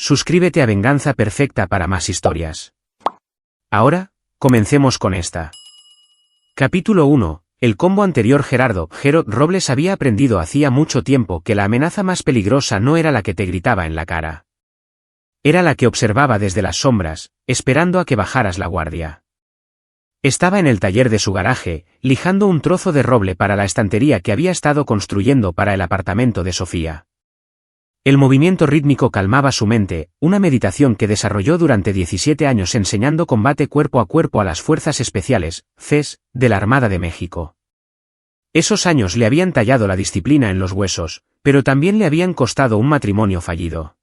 Suscríbete a Venganza Perfecta para más historias. Ahora, comencemos con esta. Capítulo 1. El combo anterior. Gerardo Robles había aprendido hacía mucho tiempo que la amenaza más peligrosa no era la que te gritaba en la cara. Era la que observaba desde las sombras, esperando a que bajaras la guardia. Estaba en el taller de su garaje, lijando un trozo de roble para la estantería que había estado construyendo para el apartamento de Sofía. El movimiento rítmico calmaba su mente, una meditación que desarrolló durante 17 años enseñando combate cuerpo a cuerpo a las Fuerzas Especiales, FES, de la Armada de México. Esos años le habían tallado la disciplina en los huesos, pero también le habían costado un matrimonio fallido.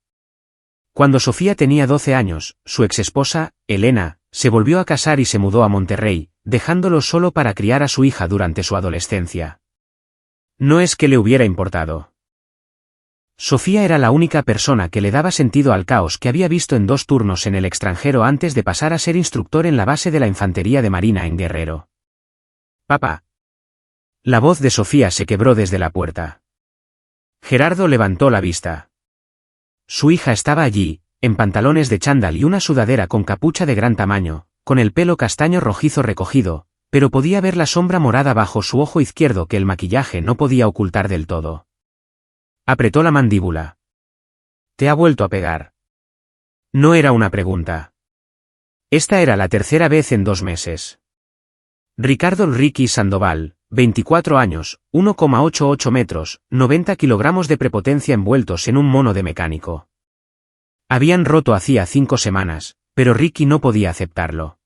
Cuando Sofía tenía 12 años, su exesposa, Elena, se volvió a casar y se mudó a Monterrey, dejándolo solo para criar a su hija durante su adolescencia. No es que le hubiera importado. Sofía era la única persona que le daba sentido al caos que había visto en 2 turnos en el extranjero antes de pasar a ser instructor en la base de la Infantería de Marina en Guerrero. «Papá». La voz de Sofía se quebró desde la puerta. Gerardo levantó la vista. Su hija estaba allí, en pantalones de chándal y una sudadera con capucha de gran tamaño, con el pelo castaño rojizo recogido, pero podía ver la sombra morada bajo su ojo izquierdo que el maquillaje no podía ocultar del todo. Apretó la mandíbula. «¿Te ha vuelto a pegar?» No era una pregunta. Esta era la tercera vez en 2 meses. Ricardo Ricky Sandoval, 24 años, 1,88 metros, 90 kilogramos de prepotencia envueltos en un mono de mecánico. Habían roto hacía 5 semanas, pero Ricky no podía aceptarlo.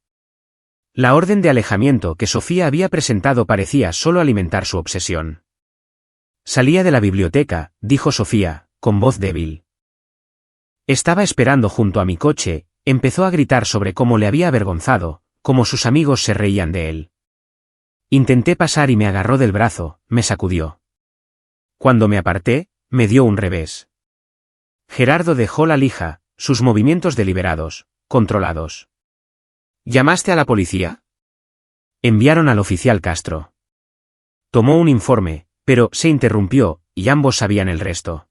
La orden de alejamiento que Sofía había presentado parecía solo alimentar su obsesión. «Salía de la biblioteca», dijo Sofía, con voz débil. «Estaba esperando junto a mi coche», empezó a gritar sobre cómo le había avergonzado, cómo sus amigos se reían de él. «Intenté pasar y me agarró del brazo, me sacudió. Cuando me aparté, me dio un revés». Gerardo dejó la lija, sus movimientos deliberados, controlados. «¿Llamaste a la policía?» «Enviaron al oficial Castro». Tomó un informe, pero se interrumpió, y ambos sabían el resto.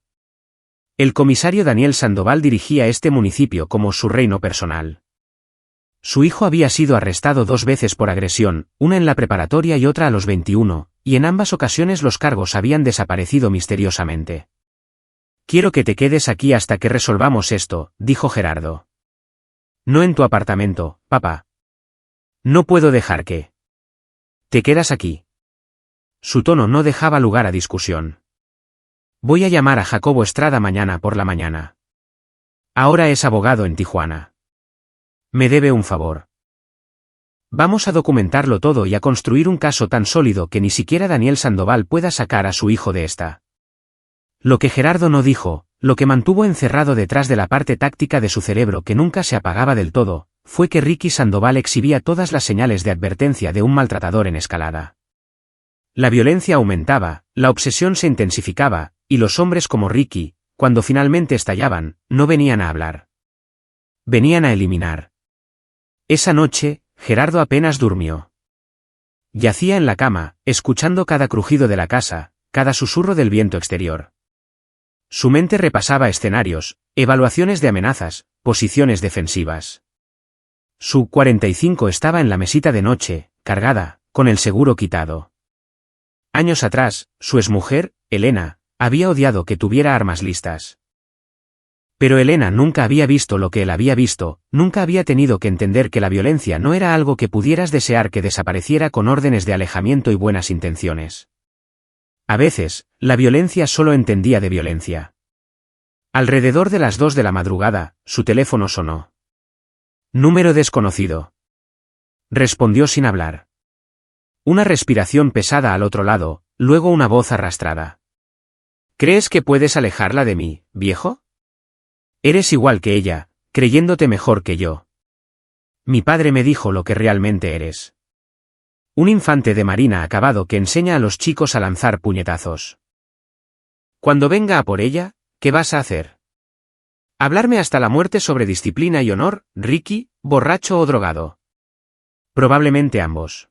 El comisario Daniel Sandoval dirigía este municipio como su reino personal. Su hijo había sido arrestado 2 veces por agresión, una en la preparatoria y otra a los 21, y en ambas ocasiones los cargos habían desaparecido misteriosamente. «Quiero que te quedes aquí hasta que resolvamos esto», dijo Gerardo. «No en tu apartamento, papá. No puedo dejar que... ¿Te quedas aquí?» Su tono no dejaba lugar a discusión. «Voy a llamar a Jacobo Estrada mañana por la mañana. Ahora es abogado en Tijuana. Me debe un favor. Vamos a documentarlo todo y a construir un caso tan sólido que ni siquiera Daniel Sandoval pueda sacar a su hijo de esta». Lo que Gerardo no dijo, lo que mantuvo encerrado detrás de la parte táctica de su cerebro que nunca se apagaba del todo, fue que Ricky Sandoval exhibía todas las señales de advertencia de un maltratador en escalada. La violencia aumentaba, la obsesión se intensificaba, y los hombres como Ricky, cuando finalmente estallaban, no venían a hablar. Venían a eliminar. Esa noche, Gerardo apenas durmió. Yacía en la cama, escuchando cada crujido de la casa, cada susurro del viento exterior. Su mente repasaba escenarios, evaluaciones de amenazas, posiciones defensivas. Su 45 estaba en la mesita de noche, cargada, con el seguro quitado. Años atrás, su exmujer, Elena, había odiado que tuviera armas listas. Pero Elena nunca había visto lo que él había visto, nunca había tenido que entender que la violencia no era algo que pudieras desear que desapareciera con órdenes de alejamiento y buenas intenciones. A veces, la violencia solo entendía de violencia. Alrededor de las 2 de la madrugada, su teléfono sonó. «Número desconocido». Respondió sin hablar. Una respiración pesada al otro lado, luego una voz arrastrada. «¿Crees que puedes alejarla de mí, viejo? Eres igual que ella, creyéndote mejor que yo. Mi padre me dijo lo que realmente eres. Un infante de marina acabado que enseña a los chicos a lanzar puñetazos. Cuando venga a por ella, ¿qué vas a hacer? ¿Hablarme hasta la muerte sobre disciplina y honor, Ricky, borracho o drogado?» «Probablemente ambos.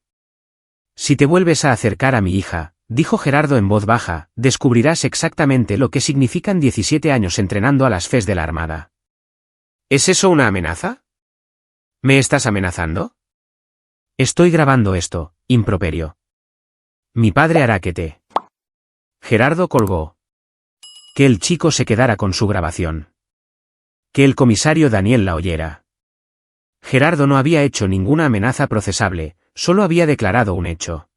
Si te vuelves a acercar a mi hija», dijo Gerardo en voz baja, «descubrirás exactamente lo que significan 17 años entrenando a las FES de la Armada. ¿Es eso una amenaza? ¿Me estás amenazando? Estoy grabando esto, improperio. Mi padre hará que te... Gerardo colgó. Que el chico se quedara con su grabación. Que el comisario Daniel la oyera. Gerardo no había hecho ninguna amenaza procesable, solo había declarado un hecho.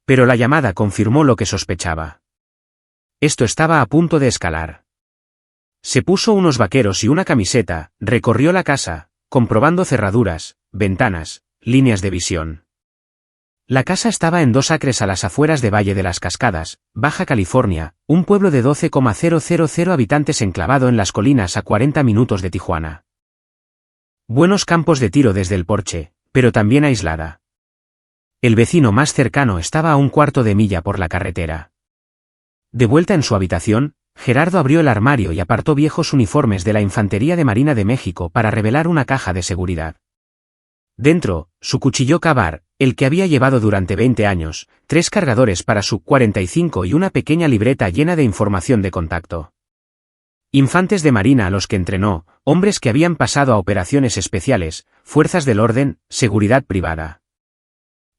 Pero la llamada confirmó lo que sospechaba. Esto estaba a punto de escalar. Se puso unos vaqueros y una camiseta, recorrió la casa, comprobando cerraduras, ventanas, líneas de visión. La casa estaba en 2 acres a las afueras de Valle de las Cascadas, Baja California, un pueblo de 12,000 habitantes enclavado en las colinas a 40 minutos de Tijuana. Buenos campos de tiro desde el porche, pero también aislada. El vecino más cercano estaba a 1/4 de milla por la carretera. De vuelta en su habitación, Gerardo abrió el armario y apartó viejos uniformes de la Infantería de Marina de México para revelar una caja de seguridad. Dentro, su cuchillo Ka-Bar, el que había llevado durante 20 años, 3 cargadores para su 45 y una pequeña libreta llena de información de contacto. Infantes de marina a los que entrenó, hombres que habían pasado a operaciones especiales, fuerzas del orden, seguridad privada.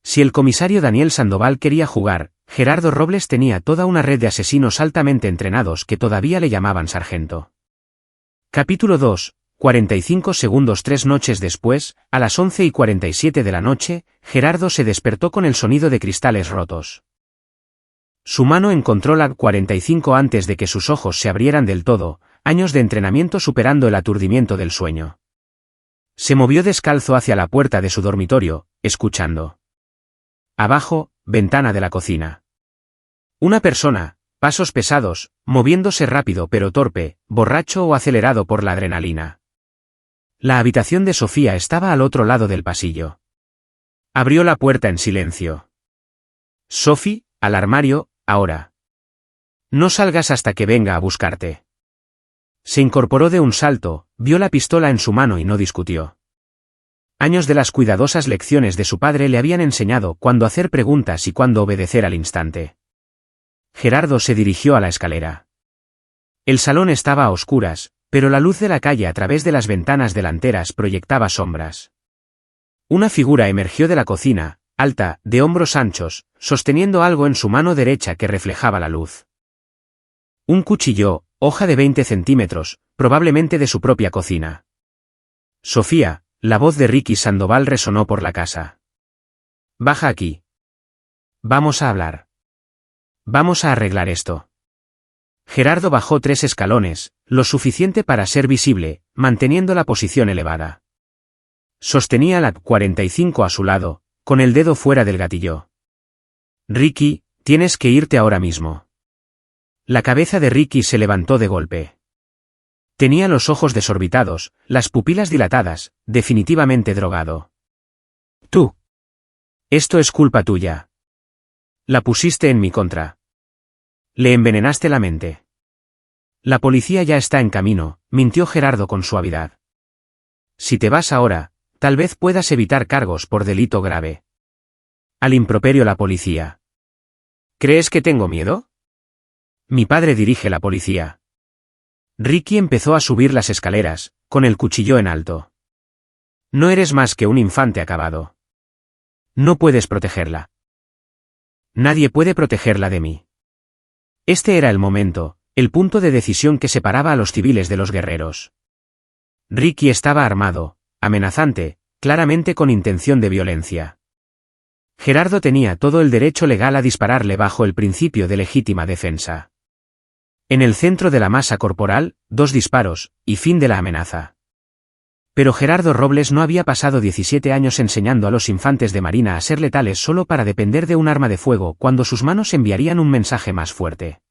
Si el comisario Daniel Sandoval quería jugar, Gerardo Robles tenía toda una red de asesinos altamente entrenados que todavía le llamaban sargento. Capítulo 2. 45 segundos. 3 noches después, a las 11:47 de la noche, Gerardo se despertó con el sonido de cristales rotos. Su mano encontró la 45 antes de que sus ojos se abrieran del todo, años de entrenamiento superando el aturdimiento del sueño. Se movió descalzo hacia la puerta de su dormitorio, escuchando. Abajo, ventana de la cocina. Una persona, pasos pesados, moviéndose rápido pero torpe, borracho o acelerado por la adrenalina. La habitación de Sofía estaba al otro lado del pasillo. Abrió la puerta en silencio. Sophie, al armario, ahora. No salgas hasta que venga a buscarte. Se incorporó de un salto, vio la pistola en su mano y no discutió. Años de las cuidadosas lecciones de su padre le habían enseñado cuándo hacer preguntas y cuándo obedecer al instante. Gerardo se dirigió a la escalera. El salón estaba a oscuras, pero la luz de la calle a través de las ventanas delanteras proyectaba sombras. Una figura emergió de la cocina, alta, de hombros anchos, sosteniendo algo en su mano derecha que reflejaba la luz. Un cuchillo, hoja de 20 centímetros, probablemente de su propia cocina. Sofía, la voz de Ricky Sandoval resonó por la casa. Baja aquí. Vamos a hablar. Vamos a arreglar esto. Gerardo bajó 3 escalones, lo suficiente para ser visible, manteniendo la posición elevada. Sostenía la 45 a su lado, con el dedo fuera del gatillo. Ricky, tienes que irte ahora mismo. La cabeza de Ricky se levantó de golpe. Tenía los ojos desorbitados, las pupilas dilatadas, definitivamente drogado. Tú. Esto es culpa tuya. La pusiste en mi contra. Le envenenaste la mente. La policía ya está en camino, mintió Gerardo con suavidad. Si te vas ahora, tal vez puedas evitar cargos por delito grave. Al improperio la policía. ¿Crees que tengo miedo? Mi padre dirige la policía. Ricky empezó a subir las escaleras, con el cuchillo en alto. No eres más que un infante acabado. No puedes protegerla. Nadie puede protegerla de mí. Este era el momento, el punto de decisión que separaba a los civiles de los guerreros. Ricky estaba armado, amenazante, claramente con intención de violencia. Gerardo tenía todo el derecho legal a dispararle bajo el principio de legítima defensa. En el centro de la masa corporal, 2 disparos, y fin de la amenaza. Pero Gerardo Robles no había pasado 17 años enseñando a los infantes de marina a ser letales solo para depender de un arma de fuego cuando sus manos enviarían un mensaje más fuerte.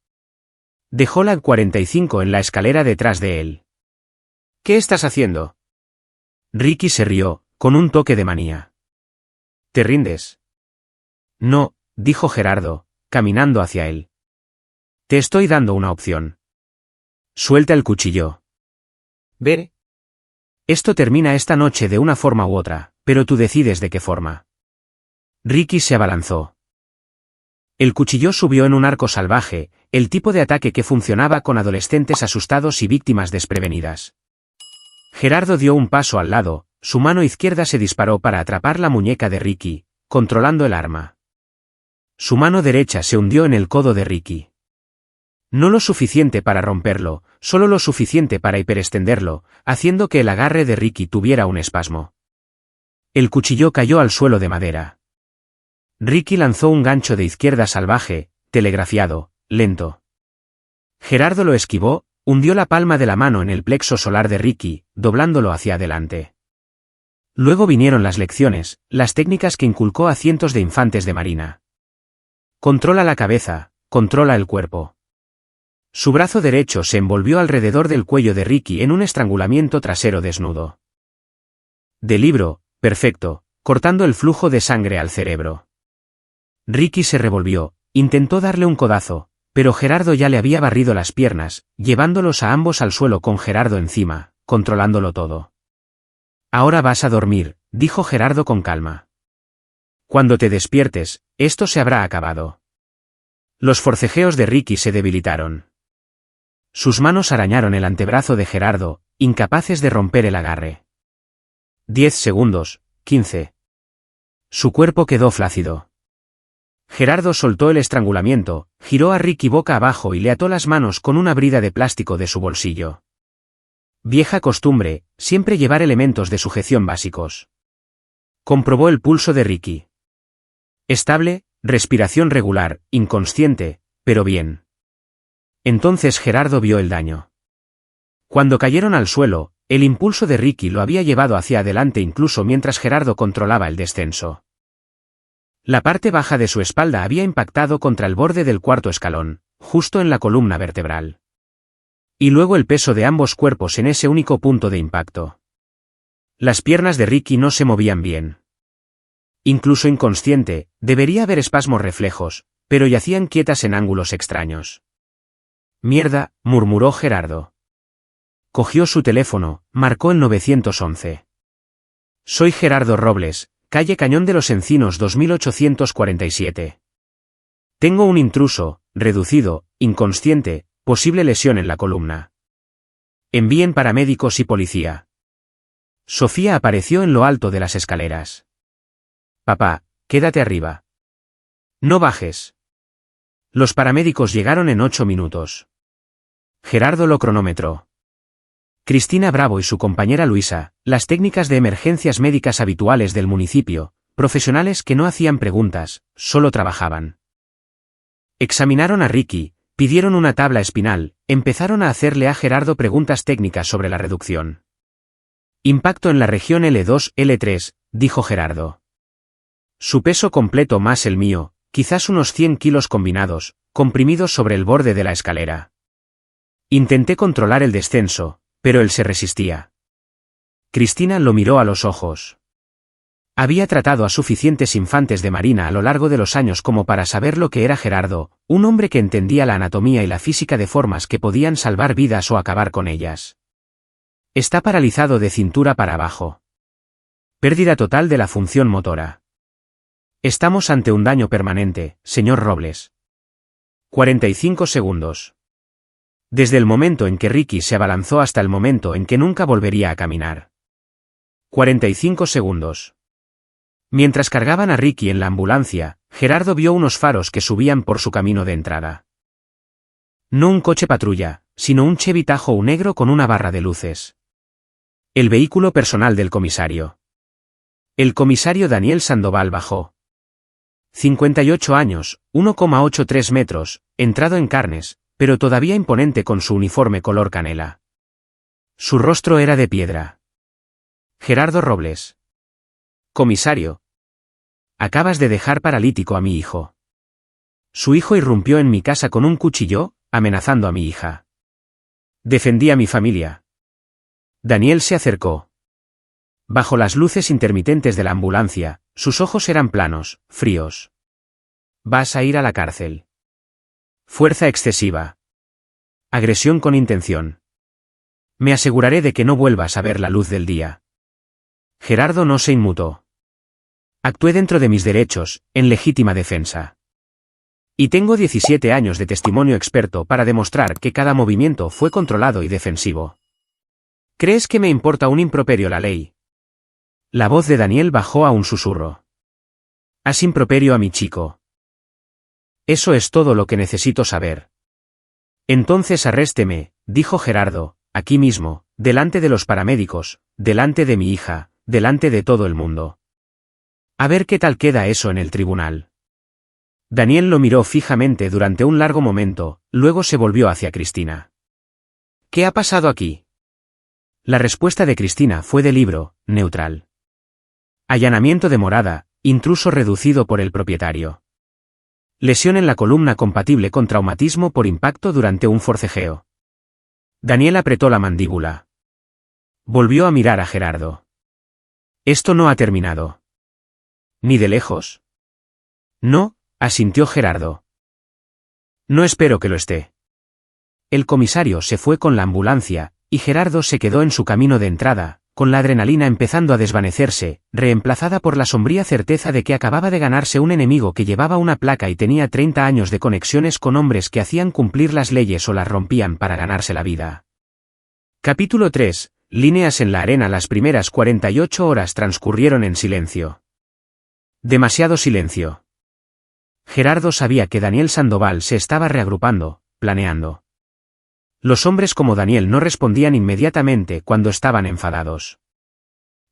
Dejó la 45 en la escalera detrás de él. ¿Qué estás haciendo? Ricky se rió, con un toque de manía. ¿Te rindes? No, dijo Gerardo, caminando hacia él. Te estoy dando una opción. Suelta el cuchillo. Veré. Esto termina esta noche de una forma u otra, pero tú decides de qué forma. Ricky se abalanzó. El cuchillo subió en un arco salvaje, el tipo de ataque que funcionaba con adolescentes asustados y víctimas desprevenidas. Gerardo dio un paso al lado, su mano izquierda se disparó para atrapar la muñeca de Ricky, controlando el arma. Su mano derecha se hundió en el codo de Ricky. No lo suficiente para romperlo, solo lo suficiente para hiperextenderlo, haciendo que el agarre de Ricky tuviera un espasmo. El cuchillo cayó al suelo de madera. Ricky lanzó un gancho de izquierda salvaje, telegrafiado, lento. Gerardo lo esquivó, hundió la palma de la mano en el plexo solar de Ricky, doblándolo hacia adelante. Luego vinieron las lecciones, las técnicas que inculcó a cientos de infantes de marina. Controla la cabeza, controla el cuerpo. Su brazo derecho se envolvió alrededor del cuello de Ricky en un estrangulamiento trasero desnudo. De libro, perfecto, cortando el flujo de sangre al cerebro. Ricky se revolvió, intentó darle un codazo, pero Gerardo ya le había barrido las piernas, llevándolos a ambos al suelo con Gerardo encima, controlándolo todo. Ahora vas a dormir, dijo Gerardo con calma. Cuando te despiertes, esto se habrá acabado. Los forcejeos de Ricky se debilitaron. Sus manos arañaron el antebrazo de Gerardo, incapaces de romper el agarre. 10 segundos, 15. Su cuerpo quedó flácido. Gerardo soltó el estrangulamiento, giró a Ricky boca abajo y le ató las manos con una brida de plástico de su bolsillo. Vieja costumbre, siempre llevar elementos de sujeción básicos. Comprobó el pulso de Ricky. Estable, respiración regular, inconsciente, pero bien. Entonces Gerardo vio el daño. Cuando cayeron al suelo, el impulso de Ricky lo había llevado hacia adelante incluso mientras Gerardo controlaba el descenso. La parte baja de su espalda había impactado contra el borde del cuarto escalón, justo en la columna vertebral. Y luego el peso de ambos cuerpos en ese único punto de impacto. Las piernas de Ricky no se movían bien. Incluso inconsciente, debería haber espasmos reflejos, pero yacían quietas en ángulos extraños. Mierda, murmuró Gerardo. Cogió su teléfono, marcó el 911. Soy Gerardo Robles, calle Cañón de los Encinos 2847. Tengo un intruso, reducido, inconsciente, posible lesión en la columna. Envíen paramédicos y policía. Sofía apareció en lo alto de las escaleras. Papá, quédate arriba. No bajes. Los paramédicos llegaron en 8 minutos. Gerardo lo cronometró. Cristina Bravo y su compañera Luisa, las técnicas de emergencias médicas habituales del municipio, profesionales que no hacían preguntas, solo trabajaban. Examinaron a Ricky, pidieron una tabla espinal, empezaron a hacerle a Gerardo preguntas técnicas sobre la reducción. Impacto en la región L2, L3, dijo Gerardo. Su peso completo más el mío, quizás unos 100 kilos combinados, comprimidos sobre el borde de la escalera. Intenté controlar el descenso, pero él se resistía. Cristina lo miró a los ojos. Había tratado a suficientes infantes de marina a lo largo de los años como para saber lo que era Gerardo, un hombre que entendía la anatomía y la física de formas que podían salvar vidas o acabar con ellas. Está paralizado de cintura para abajo. Pérdida total de la función motora. Estamos ante un daño permanente, señor Robles. 45 segundos. Desde el momento en que Ricky se abalanzó hasta el momento en que nunca volvería a caminar. 45 segundos. Mientras cargaban a Ricky en la ambulancia, Gerardo vio unos faros que subían por su camino de entrada. No un coche patrulla, sino un Chevy Tahoe negro con una barra de luces. El vehículo personal del comisario. El comisario Daniel Sandoval bajó. 58 años, 1,83 metros, entrado en carnes, pero todavía imponente con su uniforme color canela. Su rostro era de piedra. Gerardo Robles. Comisario. Acabas de dejar paralítico a mi hijo. Su hijo irrumpió en mi casa con un cuchillo, amenazando a mi hija. Defendí a mi familia. Daniel se acercó. Bajo las luces intermitentes de la ambulancia, sus ojos eran planos, fríos. Vas a ir a la cárcel. Fuerza excesiva. Agresión con intención. Me aseguraré de que no vuelvas a ver la luz del día. Gerardo no se inmutó. Actué dentro de mis derechos, en legítima defensa. Y tengo 17 años de testimonio experto para demostrar que cada movimiento fue controlado y defensivo. ¿Crees que me importa un improperio la ley? La voz de Daniel bajó a un susurro. Haz improperio a mi chico. Eso es todo lo que necesito saber. Entonces arrésteme, dijo Gerardo, aquí mismo, delante de los paramédicos, delante de mi hija, delante de todo el mundo. A ver qué tal queda eso en el tribunal. Daniel lo miró fijamente durante un largo momento, luego se volvió hacia Cristina. ¿Qué ha pasado aquí? La respuesta de Cristina fue de libro, neutral. Allanamiento de morada, intruso reducido por el propietario. Lesión en la columna compatible con traumatismo por impacto durante un forcejeo. Daniel apretó la mandíbula. Volvió a mirar a Gerardo. Esto no ha terminado. Ni de lejos. No, asintió Gerardo. No espero que lo esté. El comisario se fue con la ambulancia, y Gerardo se quedó en su camino de entrada, con la adrenalina empezando a desvanecerse, reemplazada por la sombría certeza de que acababa de ganarse un enemigo que llevaba una placa y tenía 30 años de conexiones con hombres que hacían cumplir las leyes o las rompían para ganarse la vida. Capítulo 3. Líneas en la arena. Las primeras 48 horas transcurrieron en silencio. Demasiado silencio. Gerardo sabía que Daniel Sandoval se estaba reagrupando, planeando. Los hombres como Daniel no respondían inmediatamente cuando estaban enfadados.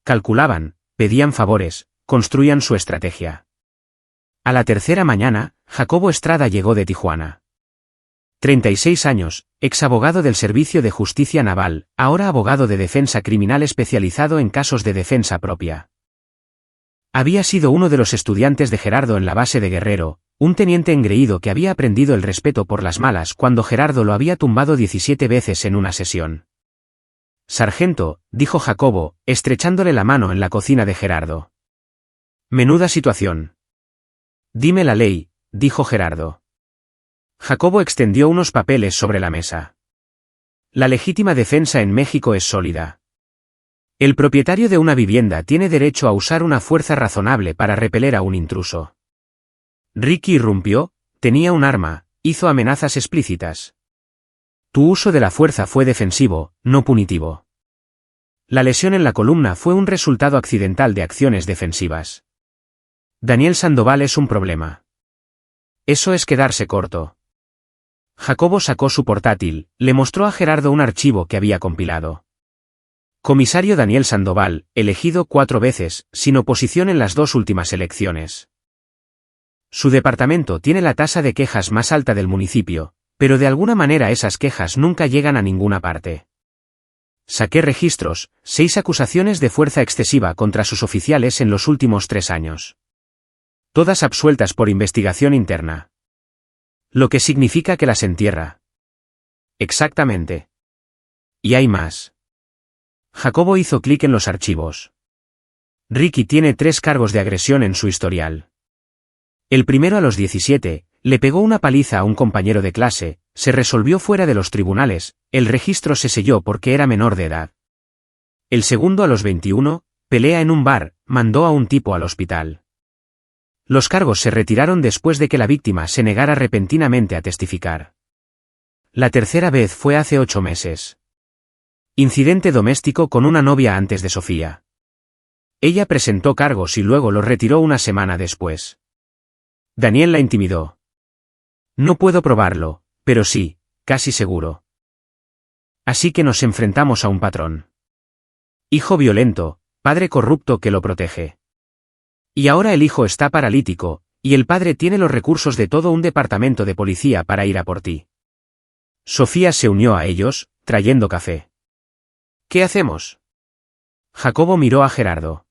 Calculaban, pedían favores, construían su estrategia. A la tercera mañana, Jacobo Estrada llegó de Tijuana. 36 años, ex abogado del Servicio de Justicia Naval, ahora abogado de defensa criminal especializado en casos de defensa propia. Había sido uno de los estudiantes de Gerardo en la base de Guerrero, un teniente engreído que había aprendido el respeto por las malas cuando Gerardo lo había tumbado 17 veces en una sesión. Sargento, dijo Jacobo, estrechándole la mano en la cocina de Gerardo. Menuda situación. Dime la ley, dijo Gerardo. Jacobo extendió unos papeles sobre la mesa. La legítima defensa en México es sólida. El propietario de una vivienda tiene derecho a usar una fuerza razonable para repeler a un intruso. Ricky irrumpió, tenía un arma, hizo amenazas explícitas. Tu uso de la fuerza fue defensivo, no punitivo. La lesión en la columna fue un resultado accidental de acciones defensivas. Daniel Sandoval es un problema. Eso es quedarse corto. Jacobo sacó su portátil, le mostró a Gerardo un archivo que había compilado. Comisario Daniel Sandoval, elegido 4 veces, sin oposición en las 2 últimas elecciones. Su departamento tiene la tasa de quejas más alta del municipio, pero de alguna manera esas quejas nunca llegan a ninguna parte. Saqué registros, 6 acusaciones de fuerza excesiva contra sus oficiales en los últimos 3 años. Todas absueltas por investigación interna. Lo que significa que las entierra. Exactamente. Y hay más. Jacobo hizo clic en los archivos. Ricky tiene 3 cargos de agresión en su historial. El primero a los 17, le pegó una paliza a un compañero de clase, se resolvió fuera de los tribunales, el registro se selló porque era menor de edad. El segundo a los 21, pelea en un bar, mandó a un tipo al hospital. Los cargos se retiraron después de que la víctima se negara repentinamente a testificar. La tercera vez fue hace 8 meses. Incidente doméstico con una novia antes de Sofía. Ella presentó cargos y luego los retiró una semana después. Daniel la intimidó. No puedo probarlo, pero sí, casi seguro. Así que nos enfrentamos a un patrón. Hijo violento, padre corrupto que lo protege. Y ahora el hijo está paralítico, y el padre tiene los recursos de todo un departamento de policía para ir a por ti. Sofía se unió a ellos, trayendo café. ¿Qué hacemos? Jacobo miró a Gerardo.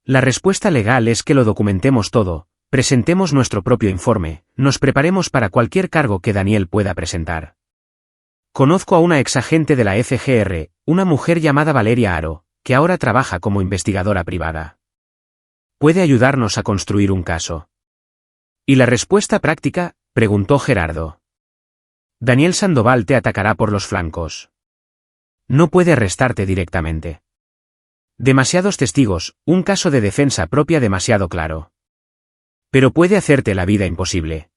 La respuesta legal es que lo documentemos todo. Presentemos nuestro propio informe, nos preparemos para cualquier cargo que Daniel pueda presentar. Conozco a una exagente de la FGR, una mujer llamada Valeria Aro, que ahora trabaja como investigadora privada. Puede ayudarnos a construir un caso. ¿Y la respuesta práctica?, preguntó Gerardo. Daniel Sandoval te atacará por los flancos. No puede arrestarte directamente. Demasiados testigos, un caso de defensa propia demasiado claro. Pero puede hacerte la vida imposible.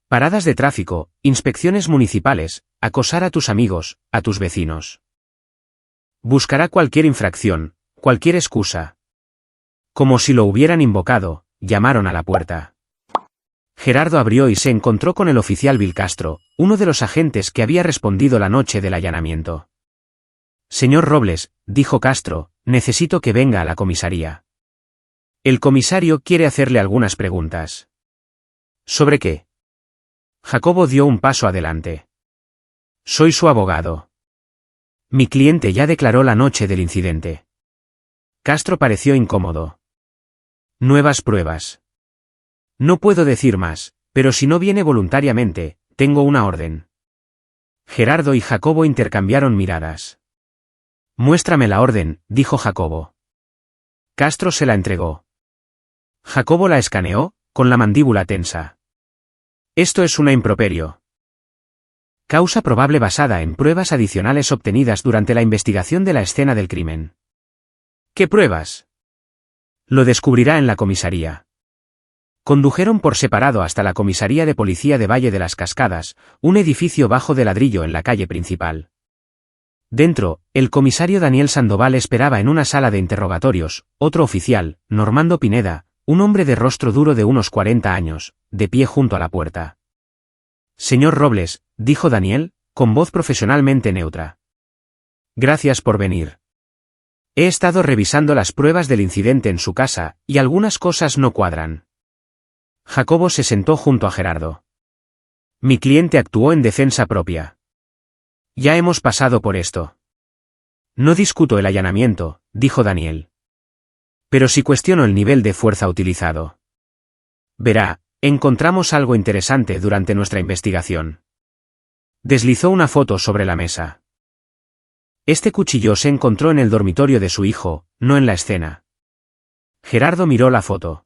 Paradas de tráfico, inspecciones municipales, acosar a tus amigos, a tus vecinos. Buscará cualquier infracción, cualquier excusa. Como si lo hubieran invocado, llamaron a la puerta. Gerardo abrió y se encontró con el oficial Vilcastro, uno de los agentes que había respondido la noche del allanamiento. Señor Robles, dijo Castro, necesito que venga a la comisaría. El comisario quiere hacerle algunas preguntas. ¿Sobre qué? Jacobo dio un paso adelante. Soy su abogado. Mi cliente ya declaró la noche del incidente. Castro pareció incómodo. Nuevas pruebas. No puedo decir más, pero si no viene voluntariamente, tengo una orden. Gerardo y Jacobo intercambiaron miradas. Muéstrame la orden, dijo Jacobo. Castro se la entregó. Jacobo la escaneó, con la mandíbula tensa. Esto es una improperio. Causa probable basada en pruebas adicionales obtenidas durante la investigación de la escena del crimen. ¿Qué pruebas? Lo descubrirá en la comisaría. Condujeron por separado hasta la comisaría de policía de Valle de las Cascadas, un edificio bajo de ladrillo en la calle principal. Dentro, el comisario Daniel Sandoval esperaba en una sala de interrogatorios, otro oficial, Normando Pineda, un hombre de rostro duro de unos 40 años, de pie junto a la puerta. Señor Robles, dijo Daniel, con voz profesionalmente neutra. Gracias por venir. He estado revisando las pruebas del incidente en su casa, y algunas cosas no cuadran. Jacobo se sentó junto a Gerardo. Mi cliente actuó en defensa propia. Ya hemos pasado por esto. No discuto el allanamiento, dijo Daniel. Pero sí cuestiono el nivel de fuerza utilizado. Verá, encontramos algo interesante durante nuestra investigación. Deslizó una foto sobre la mesa. Este cuchillo se encontró en el dormitorio de su hijo, no en la escena. Gerardo miró la foto.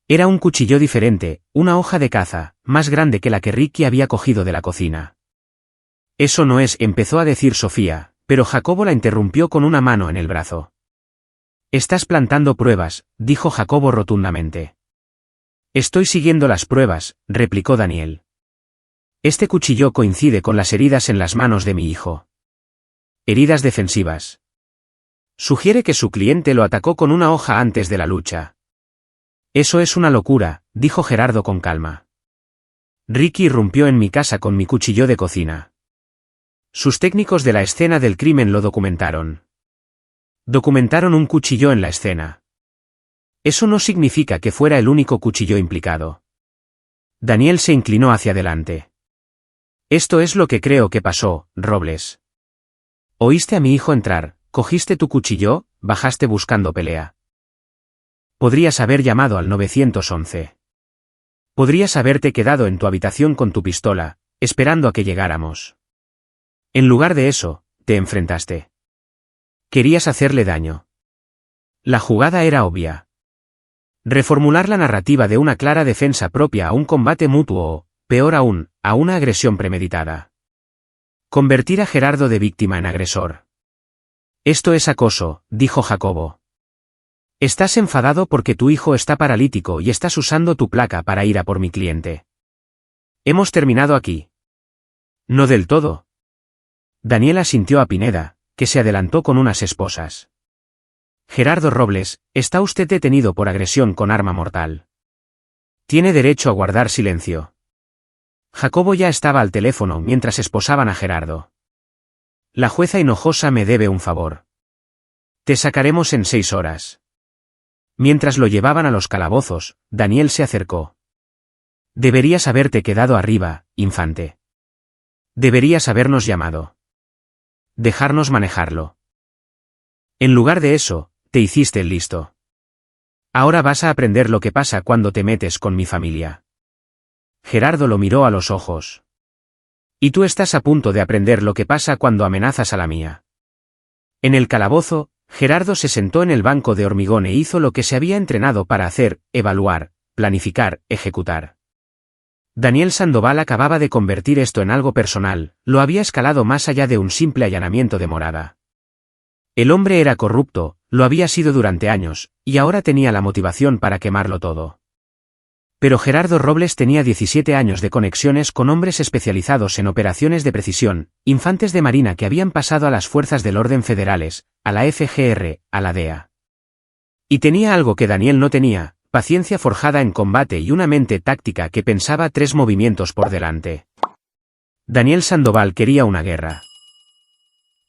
Era un cuchillo diferente, una hoja de caza, más grande que la que Ricky había cogido de la cocina. Eso no es, empezó a decir Sofía, pero Jacobo la interrumpió con una mano en el brazo. Estás plantando pruebas, dijo Jacobo rotundamente. Estoy siguiendo las pruebas, replicó Daniel. Este cuchillo coincide con las heridas en las manos de mi hijo. Heridas defensivas. Sugiere que su cliente lo atacó con una hoja antes de la lucha. Eso es una locura, dijo Gerardo con calma. Ricky irrumpió en mi casa con mi cuchillo de cocina. Sus técnicos de la escena del crimen lo documentaron. Documentaron un cuchillo en la escena. Eso no significa que fuera el único cuchillo implicado. Daniel se inclinó hacia adelante. Esto es lo que creo que pasó, Robles. Oíste a mi hijo entrar, cogiste tu cuchillo, bajaste buscando pelea. Podrías haber llamado al 911. Podrías haberte quedado en tu habitación con tu pistola, esperando a que llegáramos. En lugar de eso, te enfrentaste. Querías hacerle daño. La jugada era obvia. Reformular la narrativa de una clara defensa propia a un combate mutuo o, peor aún, a una agresión premeditada. Convertir a Gerardo de víctima en agresor. Esto es acoso, dijo Jacobo. Estás enfadado porque tu hijo está paralítico y estás usando tu placa para ir a por mi cliente. Hemos terminado aquí. No del todo. Daniel asintió a Pineda, que se adelantó con unas esposas. Gerardo Robles, está usted detenido por agresión con arma mortal. Tiene derecho a guardar silencio. Jacobo ya estaba al teléfono mientras esposaban a Gerardo. La jueza Hinojosa me debe un favor. Te sacaremos en 6 horas. Mientras lo llevaban a los calabozos, Daniel se acercó. Deberías haberte quedado arriba, infante. Deberías habernos llamado. Dejarnos manejarlo. En lugar de eso, te hiciste el listo. Ahora vas a aprender lo que pasa cuando te metes con mi familia. Gerardo lo miró a los ojos. Y tú estás a punto de aprender lo que pasa cuando amenazas a la mía. En el calabozo, Gerardo se sentó en el banco de hormigón e hizo lo que se había entrenado para hacer, evaluar, planificar, ejecutar. Daniel Sandoval acababa de convertir esto en algo personal, lo había escalado más allá de un simple allanamiento de morada. El hombre era corrupto, lo había sido durante años, y ahora tenía la motivación para quemarlo todo. Pero Gerardo Robles tenía 17 años de conexiones con hombres especializados en operaciones de precisión, infantes de marina que habían pasado a las fuerzas del orden federales, a la FGR, a la DEA. Y tenía algo que Daniel no tenía: paciencia forjada en combate y una mente táctica que pensaba 3 movimientos por delante. Daniel Sandoval quería una guerra.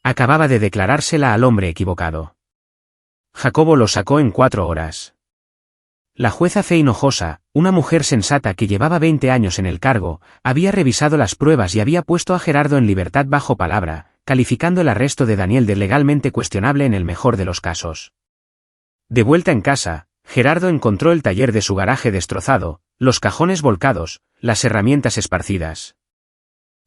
Acababa de declarársela al hombre equivocado. Jacobo lo sacó en 4 horas. La jueza Fe Hinojosa, una mujer sensata que llevaba 20 años en el cargo, había revisado las pruebas y había puesto a Gerardo en libertad bajo palabra, calificando el arresto de Daniel de legalmente cuestionable en el mejor de los casos. De vuelta en casa, Gerardo encontró el taller de su garaje destrozado, los cajones volcados, las herramientas esparcidas.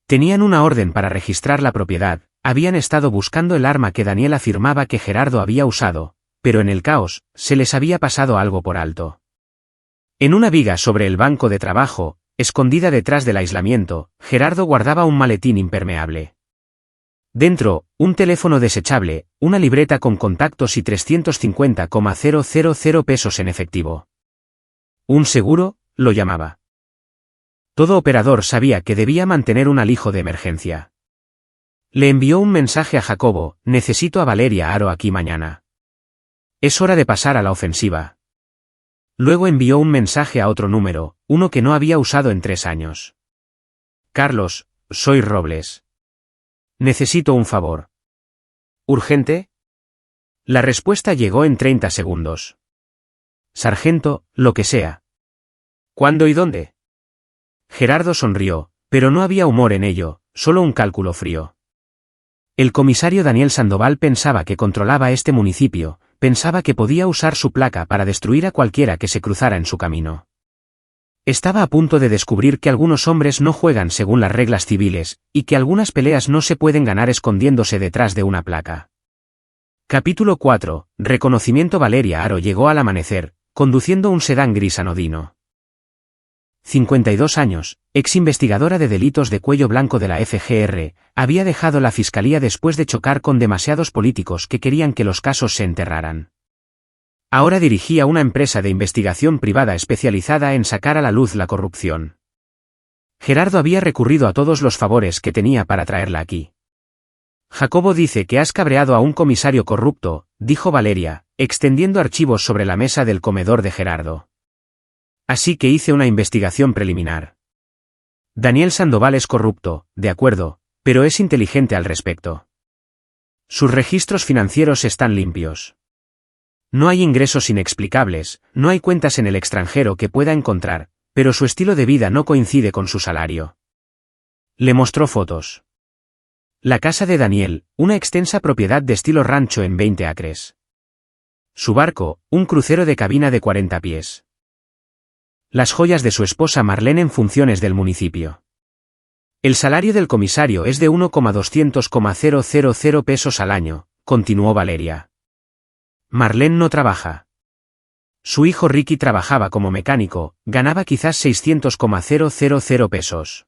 Tenían una orden para registrar la propiedad, habían estado buscando el arma que Daniel afirmaba que Gerardo había usado, pero en el caos, se les había pasado algo por alto. En una viga sobre el banco de trabajo, escondida detrás del aislamiento, Gerardo guardaba un maletín impermeable. Dentro, un teléfono desechable, una libreta con contactos y 350,000 pesos en efectivo. Un seguro, lo llamaba. Todo operador sabía que debía mantener un alijo de emergencia. Le envió un mensaje a Jacobo: necesito a Valeria Haro aquí mañana. Es hora de pasar a la ofensiva. Luego envió un mensaje a otro número, uno que no había usado en 3 años. Carlos, soy Robles. Necesito un favor. ¿Urgente? La respuesta llegó en 30 segundos. Sargento, lo que sea. ¿Cuándo y dónde? Gerardo sonrió, pero no había humor en ello, solo un cálculo frío. El comisario Daniel Sandoval pensaba que controlaba este municipio, pensaba que podía usar su placa para destruir a cualquiera que se cruzara en su camino. Estaba a punto de descubrir que algunos hombres no juegan según las reglas civiles, y que algunas peleas no se pueden ganar escondiéndose detrás de una placa. Capítulo 4. Reconocimiento. Valeria Haro llegó al amanecer, conduciendo un sedán gris anodino. 52 años, ex investigadora de delitos de cuello blanco de la FGR, había dejado la fiscalía después de chocar con demasiados políticos que querían que los casos se enterraran. Ahora dirigía una empresa de investigación privada especializada en sacar a la luz la corrupción. Gerardo había recurrido a todos los favores que tenía para traerla aquí. Jacobo dice que has cabreado a un comisario corrupto, dijo Valeria, extendiendo archivos sobre la mesa del comedor de Gerardo. Así que hice una investigación preliminar. Daniel Sandoval es corrupto, de acuerdo, pero es inteligente al respecto. Sus registros financieros están limpios. No hay ingresos inexplicables, no hay cuentas en el extranjero que pueda encontrar, pero su estilo de vida no coincide con su salario. Le mostró fotos. La casa de Daniel, una extensa propiedad de estilo rancho en 20 acres. Su barco, un crucero de cabina de 40 pies. Las joyas de su esposa Marlene en funciones del municipio. El salario del comisario es de 1,200,000 pesos al año, continuó Valeria. Marlene no trabaja. Su hijo Ricky trabajaba como mecánico, ganaba quizás 600,000 pesos.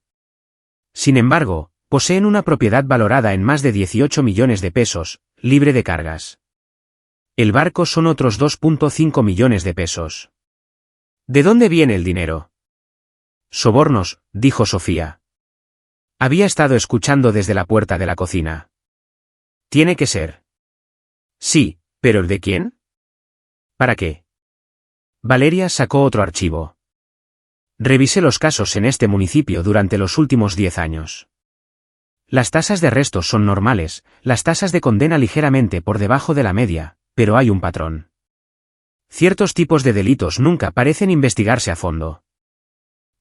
Sin embargo, poseen una propiedad valorada en más de 18 millones de pesos, libre de cargas. El barco son otros 2,5 millones de pesos. ¿De dónde viene el dinero? Sobornos, dijo Sofía. Había estado escuchando desde la puerta de la cocina. Tiene que ser. Sí, pero ¿el de quién? ¿Para qué? Valeria sacó otro archivo. Revisé los casos en este municipio durante los últimos 10 años. Las tasas de arrestos son normales, las tasas de condena ligeramente por debajo de la media, pero hay un patrón. Ciertos tipos de delitos nunca parecen investigarse a fondo.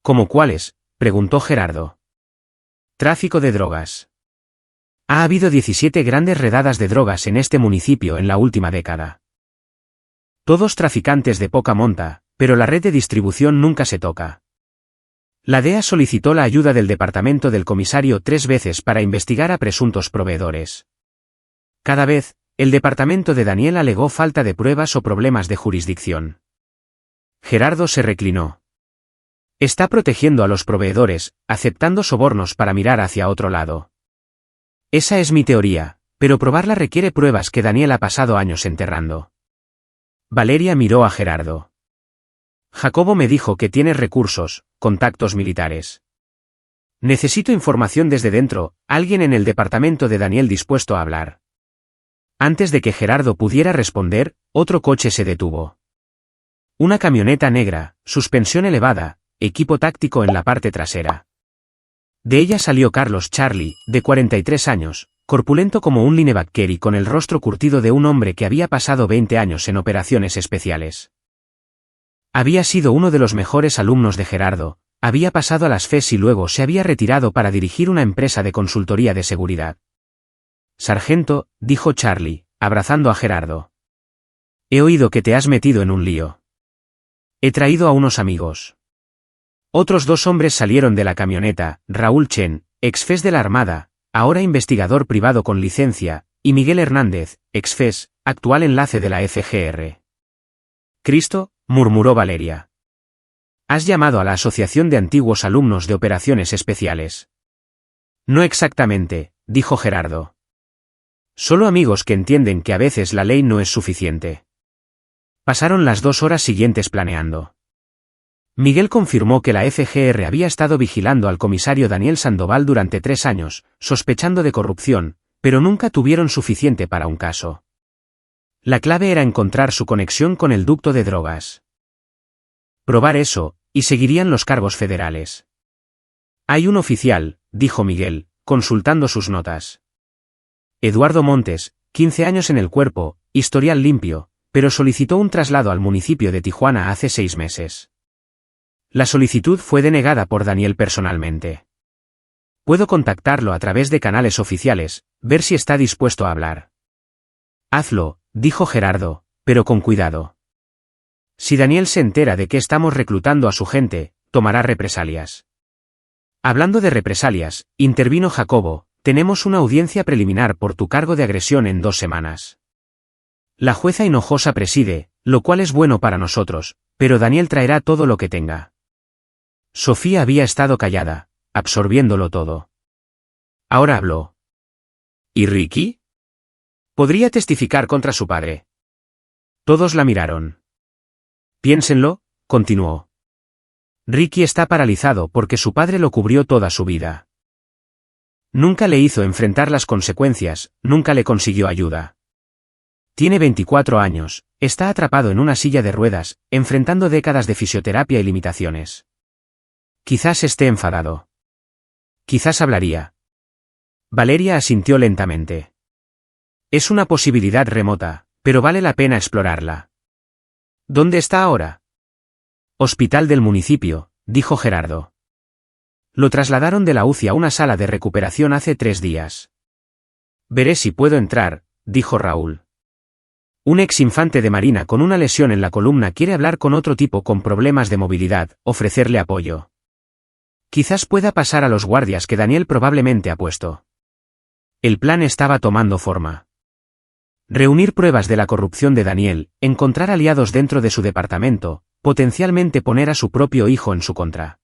¿Cómo cuáles?, preguntó Gerardo. Tráfico de drogas. Ha habido 17 grandes redadas de drogas en este municipio en la última década. Todos traficantes de poca monta, pero la red de distribución nunca se toca. La DEA solicitó la ayuda del departamento del comisario 3 veces para investigar a presuntos proveedores. Cada vez, el departamento de Daniel alegó falta de pruebas o problemas de jurisdicción. Gerardo se reclinó. Está protegiendo a los proveedores, aceptando sobornos para mirar hacia otro lado. Esa es mi teoría, pero probarla requiere pruebas que Daniel ha pasado años enterrando. Valeria miró a Gerardo. Jacobo me dijo que tienes recursos, contactos militares. Necesito información desde dentro, alguien en el departamento de Daniel dispuesto a hablar. Antes de que Gerardo pudiera responder, otro coche se detuvo. Una camioneta negra, suspensión elevada, equipo táctico en la parte trasera. De ella salió Carlos Charlie, de 43 años, corpulento como un linebacker y con el rostro curtido de un hombre que había pasado 20 años en operaciones especiales. Había sido uno de los mejores alumnos de Gerardo, había pasado a las FES y luego se había retirado para dirigir una empresa de consultoría de seguridad. Sargento, dijo Charlie, abrazando a Gerardo. He oído que te has metido en un lío. He traído a unos amigos. Otros 2 hombres salieron de la camioneta, Raúl Chen, ex-FES de la Armada, ahora investigador privado con licencia, y Miguel Hernández, ex-FES, actual enlace de la FGR. Cristo, murmuró Valeria. Has llamado a la Asociación de Antiguos Alumnos de Operaciones Especiales. No exactamente, dijo Gerardo. Solo amigos que entienden que a veces la ley no es suficiente. Pasaron las 2 horas siguientes planeando. Miguel confirmó que la FGR había estado vigilando al comisario Daniel Sandoval durante 3 años, sospechando de corrupción, pero nunca tuvieron suficiente para un caso. La clave era encontrar su conexión con el ducto de drogas. Probar eso, y seguirían los cargos federales. Hay un oficial, dijo Miguel, consultando sus notas. Eduardo Montes, 15 años en el cuerpo, historial limpio, pero solicitó un traslado al municipio de Tijuana hace 6 meses. La solicitud fue denegada por Daniel personalmente. Puedo contactarlo a través de canales oficiales, ver si está dispuesto a hablar. Hazlo, dijo Gerardo, pero con cuidado. Si Daniel se entera de que estamos reclutando a su gente, tomará represalias. Hablando de represalias, intervino Jacobo, tenemos una audiencia preliminar por tu cargo de agresión en 2 semanas. La jueza Hinojosa preside, lo cual es bueno para nosotros, pero Daniel traerá todo lo que tenga. Sofía había estado callada, absorbiéndolo todo. Ahora habló. ¿Y Ricky? Podría testificar contra su padre. Todos la miraron. Piénsenlo, continuó. Ricky está paralizado porque su padre lo cubrió toda su vida. Nunca le hizo enfrentar las consecuencias, nunca le consiguió ayuda. Tiene 24 años, está atrapado en una silla de ruedas, enfrentando décadas de fisioterapia y limitaciones. Quizás esté enfadado. Quizás hablaría. Valeria asintió lentamente. Es una posibilidad remota, pero vale la pena explorarla. ¿Dónde está ahora? Hospital del municipio, dijo Gerardo. Lo trasladaron de la UCI a una sala de recuperación hace 3 días. Veré si puedo entrar, dijo Raúl. Un ex infante de marina con una lesión en la columna quiere hablar con otro tipo con problemas de movilidad, ofrecerle apoyo. Quizás pueda pasar a los guardias que Daniel probablemente ha puesto. El plan estaba tomando forma. Reunir pruebas de la corrupción de Daniel, encontrar aliados dentro de su departamento, potencialmente poner a su propio hijo en su contra.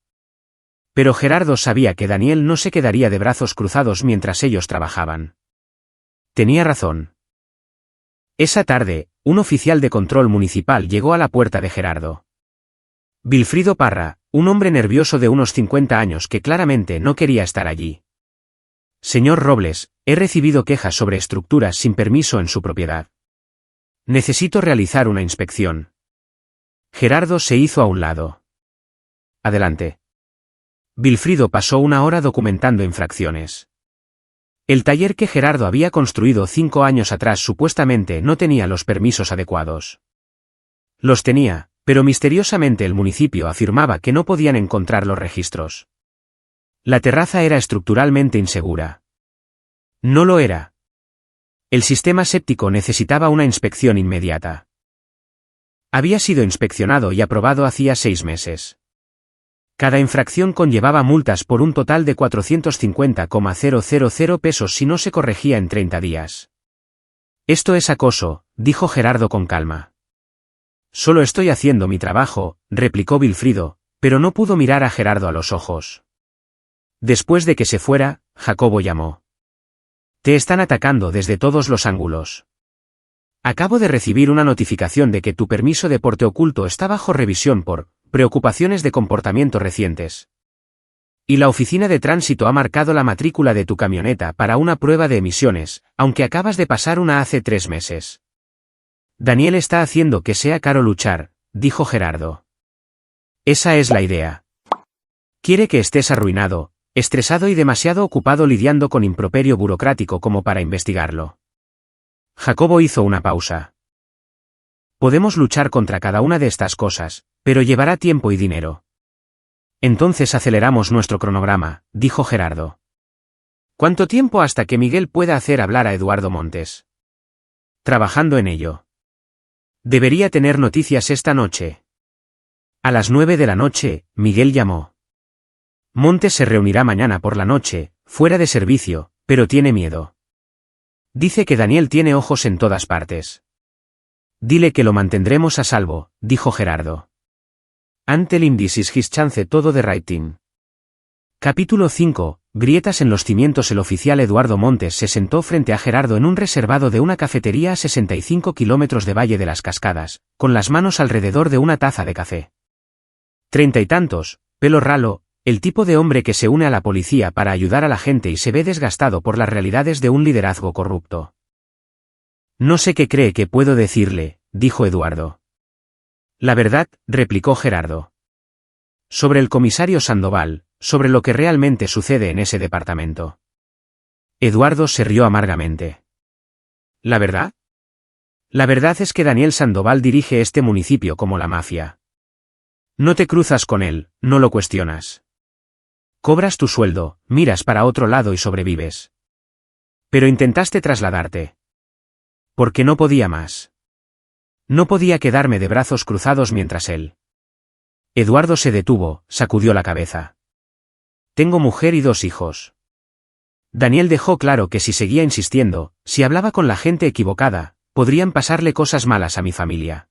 Pero Gerardo sabía que Daniel no se quedaría de brazos cruzados mientras ellos trabajaban. Tenía razón. Esa tarde, un oficial de control municipal llegó a la puerta de Gerardo. Vilfrido Parra, un hombre nervioso de unos 50 años que claramente no quería estar allí. Señor Robles, he recibido quejas sobre estructuras sin permiso en su propiedad. Necesito realizar una inspección. Gerardo se hizo a un lado. Adelante. Vilfrido pasó 1 hora documentando infracciones. El taller que Gerardo había construido 5 años atrás supuestamente no tenía los permisos adecuados. Los tenía, pero misteriosamente el municipio afirmaba que no podían encontrar los registros. La terraza era estructuralmente insegura. No lo era. El sistema séptico necesitaba una inspección inmediata. Había sido inspeccionado y aprobado hacía 6 meses. Cada infracción conllevaba multas por un total de 450,000 pesos si no se corregía en 30 días. Esto es acoso, dijo Gerardo con calma. Solo estoy haciendo mi trabajo, replicó Vilfrido, pero no pudo mirar a Gerardo a los ojos. Después de que se fuera, Jacobo llamó. Te están atacando desde todos los ángulos. Acabo de recibir una notificación de que tu permiso de porte oculto está bajo revisión por preocupaciones de comportamiento recientes. Y la oficina de tránsito ha marcado la matrícula de tu camioneta para una prueba de emisiones, aunque acabas de pasar una hace 3 meses. Daniel está haciendo que sea caro luchar, dijo Gerardo. Esa es la idea. Quiere que estés arruinado, estresado y demasiado ocupado lidiando con improperio burocrático como para investigarlo. Jacobo hizo una pausa. Podemos luchar contra cada una de estas cosas, pero llevará tiempo y dinero. Entonces aceleramos nuestro cronograma, dijo Gerardo. ¿Cuánto tiempo hasta que Miguel pueda hacer hablar a Eduardo Montes? Trabajando en ello. Debería tener noticias esta noche. A las 9 de la noche, Miguel llamó. Montes se reunirá mañana por la noche, fuera de servicio, pero tiene miedo. Dice que Daniel tiene ojos en todas partes. Dile que lo mantendremos a salvo, dijo Gerardo. Ante el indicis his chance todo de writing. Capítulo 5. Grietas en los cimientos. El oficial Eduardo Montes se sentó frente a Gerardo en un reservado de una cafetería a 65 kilómetros de Valle de las Cascadas, con las manos alrededor de una taza de café. 30 y tantos, pelo ralo, el tipo de hombre que se une a la policía para ayudar a la gente y se ve desgastado por las realidades de un liderazgo corrupto. No sé qué cree que puedo decirle, dijo Eduardo. La verdad, replicó Gerardo. Sobre el comisario Sandoval, sobre lo que realmente sucede en ese departamento. Eduardo se rió amargamente. ¿La verdad? La verdad es que Daniel Sandoval dirige este municipio como la mafia. No te cruzas con él, no lo cuestionas. Cobras tu sueldo, miras para otro lado y sobrevives. Pero intentaste trasladarte. Porque no podía más. No podía quedarme de brazos cruzados mientras él. Eduardo se detuvo, sacudió la cabeza. Tengo mujer y 2 hijos. Daniel dejó claro que si seguía insistiendo, si hablaba con la gente equivocada, podrían pasarle cosas malas a mi familia.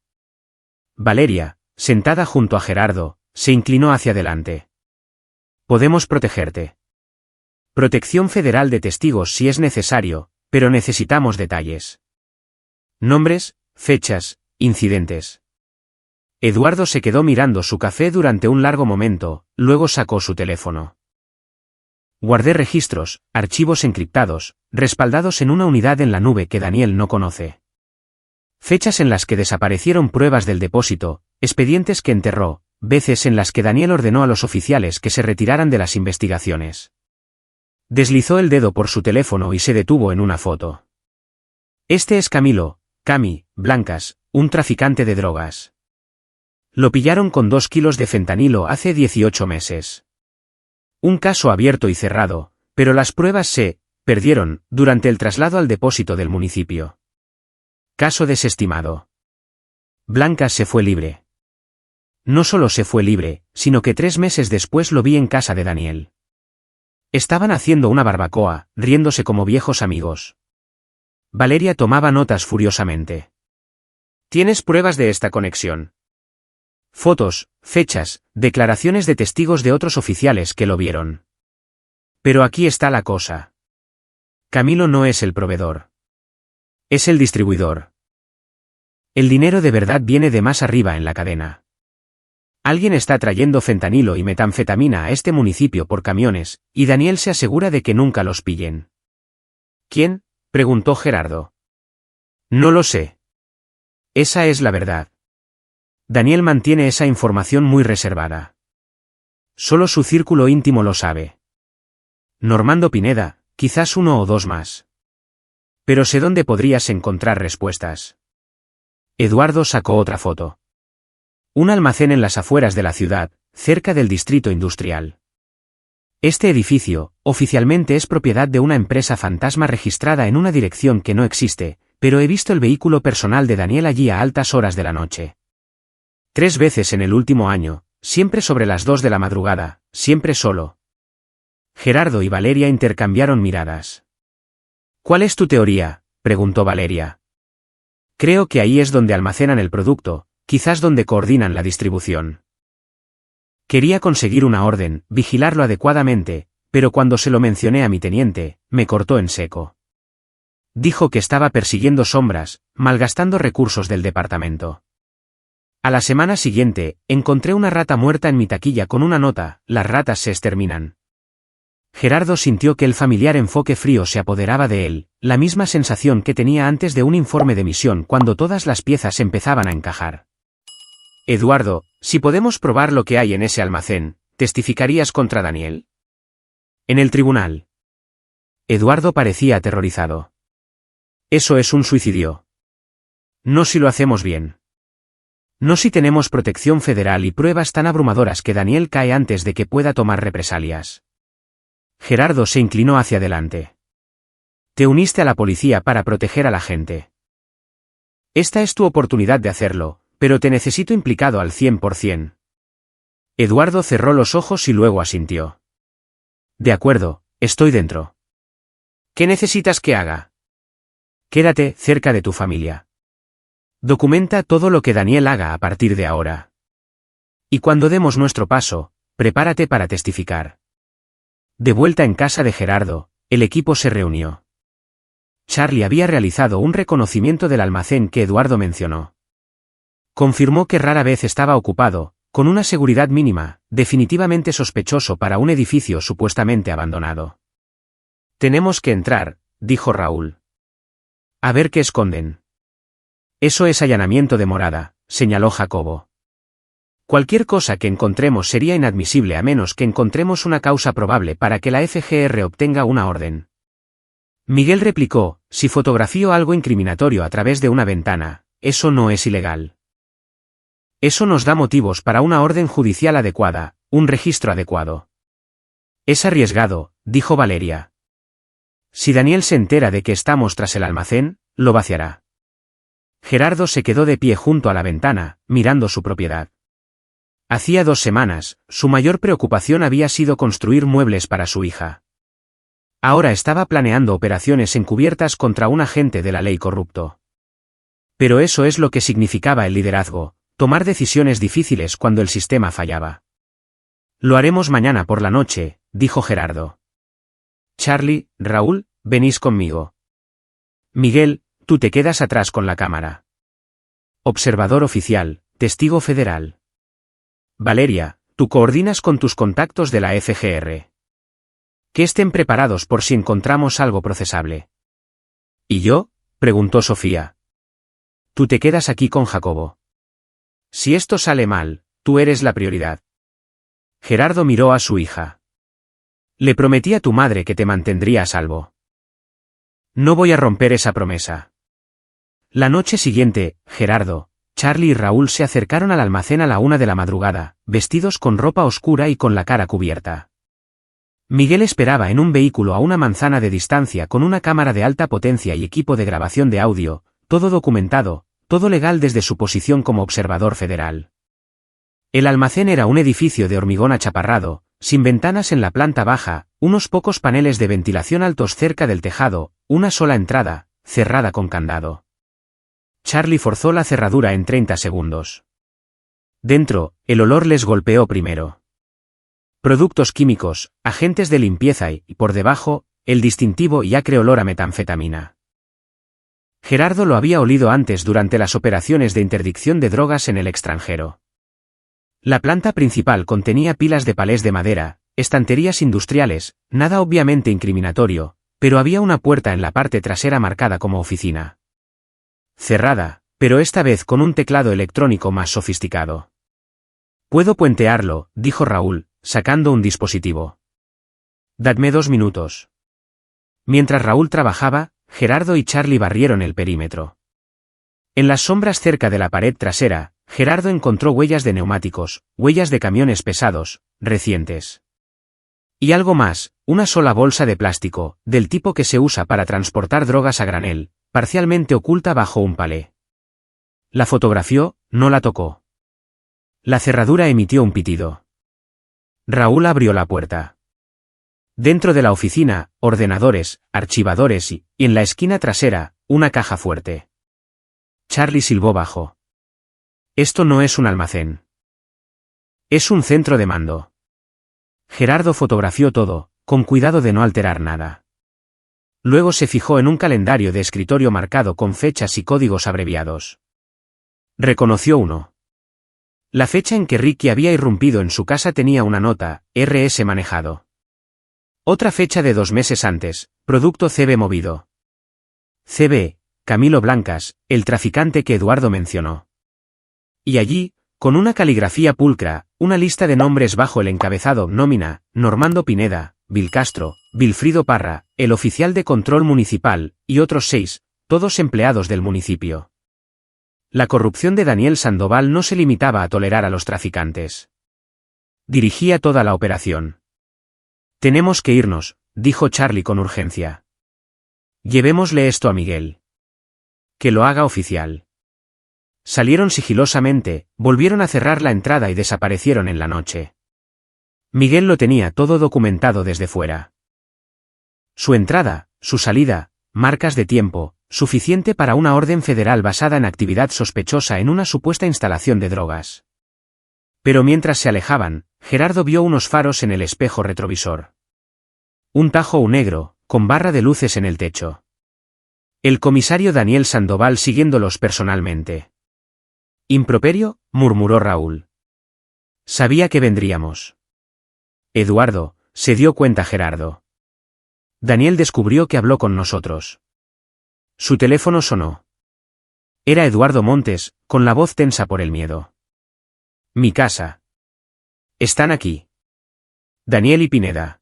Valeria, sentada junto a Gerardo, se inclinó hacia adelante. Podemos protegerte. Protección federal de testigos si es necesario, pero necesitamos detalles. Nombres, fechas, incidentes. Eduardo se quedó mirando su café durante un largo momento, luego sacó su teléfono. Guardé registros, archivos encriptados, respaldados en una unidad en la nube que Daniel no conoce. Fechas en las que desaparecieron pruebas del depósito, expedientes que enterró, veces en las que Daniel ordenó a los oficiales que se retiraran de las investigaciones. Deslizó el dedo por su teléfono y se detuvo en una foto. Este es Camilo, Cami, Blancas, un traficante de drogas. Lo pillaron con 2 kilos de fentanilo hace 18 meses. Un caso abierto y cerrado, pero las pruebas se perdieron durante el traslado al depósito del municipio. Caso desestimado. Blancas se fue libre. No solo se fue libre, sino que 3 meses después lo vi en casa de Daniel. Estaban haciendo una barbacoa, riéndose como viejos amigos. Valeria tomaba notas furiosamente. ¿Tienes pruebas de esta conexión? Fotos, fechas, declaraciones de testigos de otros oficiales que lo vieron. Pero aquí está la cosa. Camilo no es el proveedor. Es el distribuidor. El dinero de verdad viene de más arriba en la cadena. Alguien está trayendo fentanilo y metanfetamina a este municipio por camiones, y Daniel se asegura de que nunca los pillen. ¿Quién?, preguntó Gerardo. No lo sé. Esa es la verdad. Daniel mantiene esa información muy reservada. Solo su círculo íntimo lo sabe. Normando Pineda, quizás 1 o 2 más. Pero sé dónde podrías encontrar respuestas. Eduardo sacó otra foto. Un almacén en las afueras de la ciudad, cerca del distrito industrial. Este edificio, oficialmente es propiedad de una empresa fantasma registrada en una dirección que no existe, pero he visto el vehículo personal de Daniel allí a altas horas de la noche. 3 veces en el último año, siempre sobre las 2 de la madrugada, siempre solo. Gerardo y Valeria intercambiaron miradas. ¿Cuál es tu teoría?, preguntó Valeria. Creo que ahí es donde almacenan el producto, quizás donde coordinan la distribución. Quería conseguir una orden, vigilarlo adecuadamente, pero cuando se lo mencioné a mi teniente, me cortó en seco. Dijo que estaba persiguiendo sombras, malgastando recursos del departamento. A la semana siguiente, encontré una rata muerta en mi taquilla con una nota: las ratas se exterminan. Gerardo sintió que el familiar enfoque frío se apoderaba de él, la misma sensación que tenía antes de un informe de misión cuando todas las piezas empezaban a encajar. Eduardo, si podemos probar lo que hay en ese almacén, ¿testificarías contra Daniel? En el tribunal. Eduardo parecía aterrorizado. Eso es un suicidio. No si lo hacemos bien. No si tenemos protección federal y pruebas tan abrumadoras que Daniel cae antes de que pueda tomar represalias. Gerardo se inclinó hacia adelante. Te uniste a la policía para proteger a la gente. Esta es tu oportunidad de hacerlo, pero te necesito implicado al 100%. Eduardo cerró los ojos y luego asintió. De acuerdo, estoy dentro. ¿Qué necesitas que haga? Quédate cerca de tu familia. Documenta todo lo que Daniel haga a partir de ahora. Y cuando demos nuestro paso, prepárate para testificar. De vuelta en casa de Gerardo, el equipo se reunió. Charlie había realizado un reconocimiento del almacén que Eduardo mencionó. Confirmó que rara vez estaba ocupado, con una seguridad mínima, definitivamente sospechoso para un edificio supuestamente abandonado. Tenemos que entrar, dijo Raúl. A ver qué esconden. Eso es allanamiento de morada, señaló Jacobo. Cualquier cosa que encontremos sería inadmisible a menos que encontremos una causa probable para que la FGR obtenga una orden. Miguel replicó: si fotografío algo incriminatorio a través de una ventana, eso no es ilegal. Eso nos da motivos para una orden judicial adecuada, un registro adecuado. Es arriesgado, dijo Valeria. Si Daniel se entera de que estamos tras el almacén, lo vaciará. Gerardo se quedó de pie junto a la ventana, mirando su propiedad. Hacía 2 semanas, su mayor preocupación había sido construir muebles para su hija. Ahora estaba planeando operaciones encubiertas contra un agente de la ley corrupto. Pero eso es lo que significaba el liderazgo, tomar decisiones difíciles cuando el sistema fallaba. Lo haremos mañana por la noche, dijo Gerardo. Charlie, Raúl, venís conmigo. Miguel, tú te quedas atrás con la cámara. Observador oficial, testigo federal. Valeria, tú coordinas con tus contactos de la FGR. Que estén preparados por si encontramos algo procesable. ¿Y yo? Preguntó Sofía. Tú te quedas aquí con Jacobo. Si esto sale mal, tú eres la prioridad. Gerardo miró a su hija. Le prometí a tu madre que te mantendría a salvo. No voy a romper esa promesa. La noche siguiente, Gerardo, Charlie y Raúl se acercaron al almacén a la 1 de la madrugada, vestidos con ropa oscura y con la cara cubierta. Miguel esperaba en un vehículo a una manzana de distancia con una cámara de alta potencia y equipo de grabación de audio, todo documentado, todo legal desde su posición como observador federal. El almacén era un edificio de hormigón achaparrado, sin ventanas en la planta baja, unos pocos paneles de ventilación altos cerca del tejado, una sola entrada, cerrada con candado. Charlie forzó la cerradura en 30 segundos. Dentro, el olor les golpeó primero. Productos químicos, agentes de limpieza y, por debajo, el distintivo y acre olor a metanfetamina. Gerardo lo había olido antes durante las operaciones de interdicción de drogas en el extranjero. La planta principal contenía pilas de palés de madera, estanterías industriales, nada obviamente incriminatorio, pero había una puerta en la parte trasera marcada como oficina. Cerrada, pero esta vez con un teclado electrónico más sofisticado. Puedo puentearlo, dijo Raúl, sacando un dispositivo. Dadme 2 minutos. Mientras Raúl trabajaba, Gerardo y Charlie barrieron el perímetro. En las sombras cerca de la pared trasera, Gerardo encontró huellas de neumáticos, huellas de camiones pesados, recientes. Y algo más, una sola bolsa de plástico, del tipo que se usa para transportar drogas a granel, parcialmente oculta bajo un palé. La fotografió, no la tocó. La cerradura emitió un pitido. Raúl abrió la puerta. Dentro de la oficina, ordenadores, archivadores y, en la esquina trasera, una caja fuerte. Charlie silbó bajo. Esto no es un almacén. Es un centro de mando. Gerardo fotografió todo, con cuidado de no alterar nada. Luego se fijó en un calendario de escritorio marcado con fechas y códigos abreviados. Reconoció uno. La fecha en que Ricky había irrumpido en su casa tenía una nota, RS manejado. Otra fecha de 2 meses antes, producto CB movido. CB, Camilo Blancas, el traficante que Eduardo mencionó. Y allí, con una caligrafía pulcra, una lista de nombres bajo el encabezado nómina, Normando Pineda, Vilcastro, Vilfrido Parra, el oficial de control municipal, y otros 6, todos empleados del municipio. La corrupción de Daniel Sandoval no se limitaba a tolerar a los traficantes. Dirigía toda la operación. Tenemos que irnos, dijo Charlie con urgencia. Llevémosle esto a Miguel. Que lo haga oficial. Salieron sigilosamente, volvieron a cerrar la entrada y desaparecieron en la noche. Miguel lo tenía todo documentado desde fuera. Su entrada, su salida, marcas de tiempo, suficiente para una orden federal basada en actividad sospechosa en una supuesta instalación de drogas. Pero mientras se alejaban, Gerardo vio unos faros en el espejo retrovisor. Un Tajo negro, con barra de luces en el techo. El comisario Daniel Sandoval siguiéndolos personalmente. Improperio, murmuró Raúl. Sabía que vendríamos. Eduardo, se dio cuenta Gerardo. Daniel descubrió que habló con nosotros. Su teléfono sonó. Era Eduardo Montes, con la voz tensa por el miedo. Mi casa. Están aquí. Daniel y Pineda.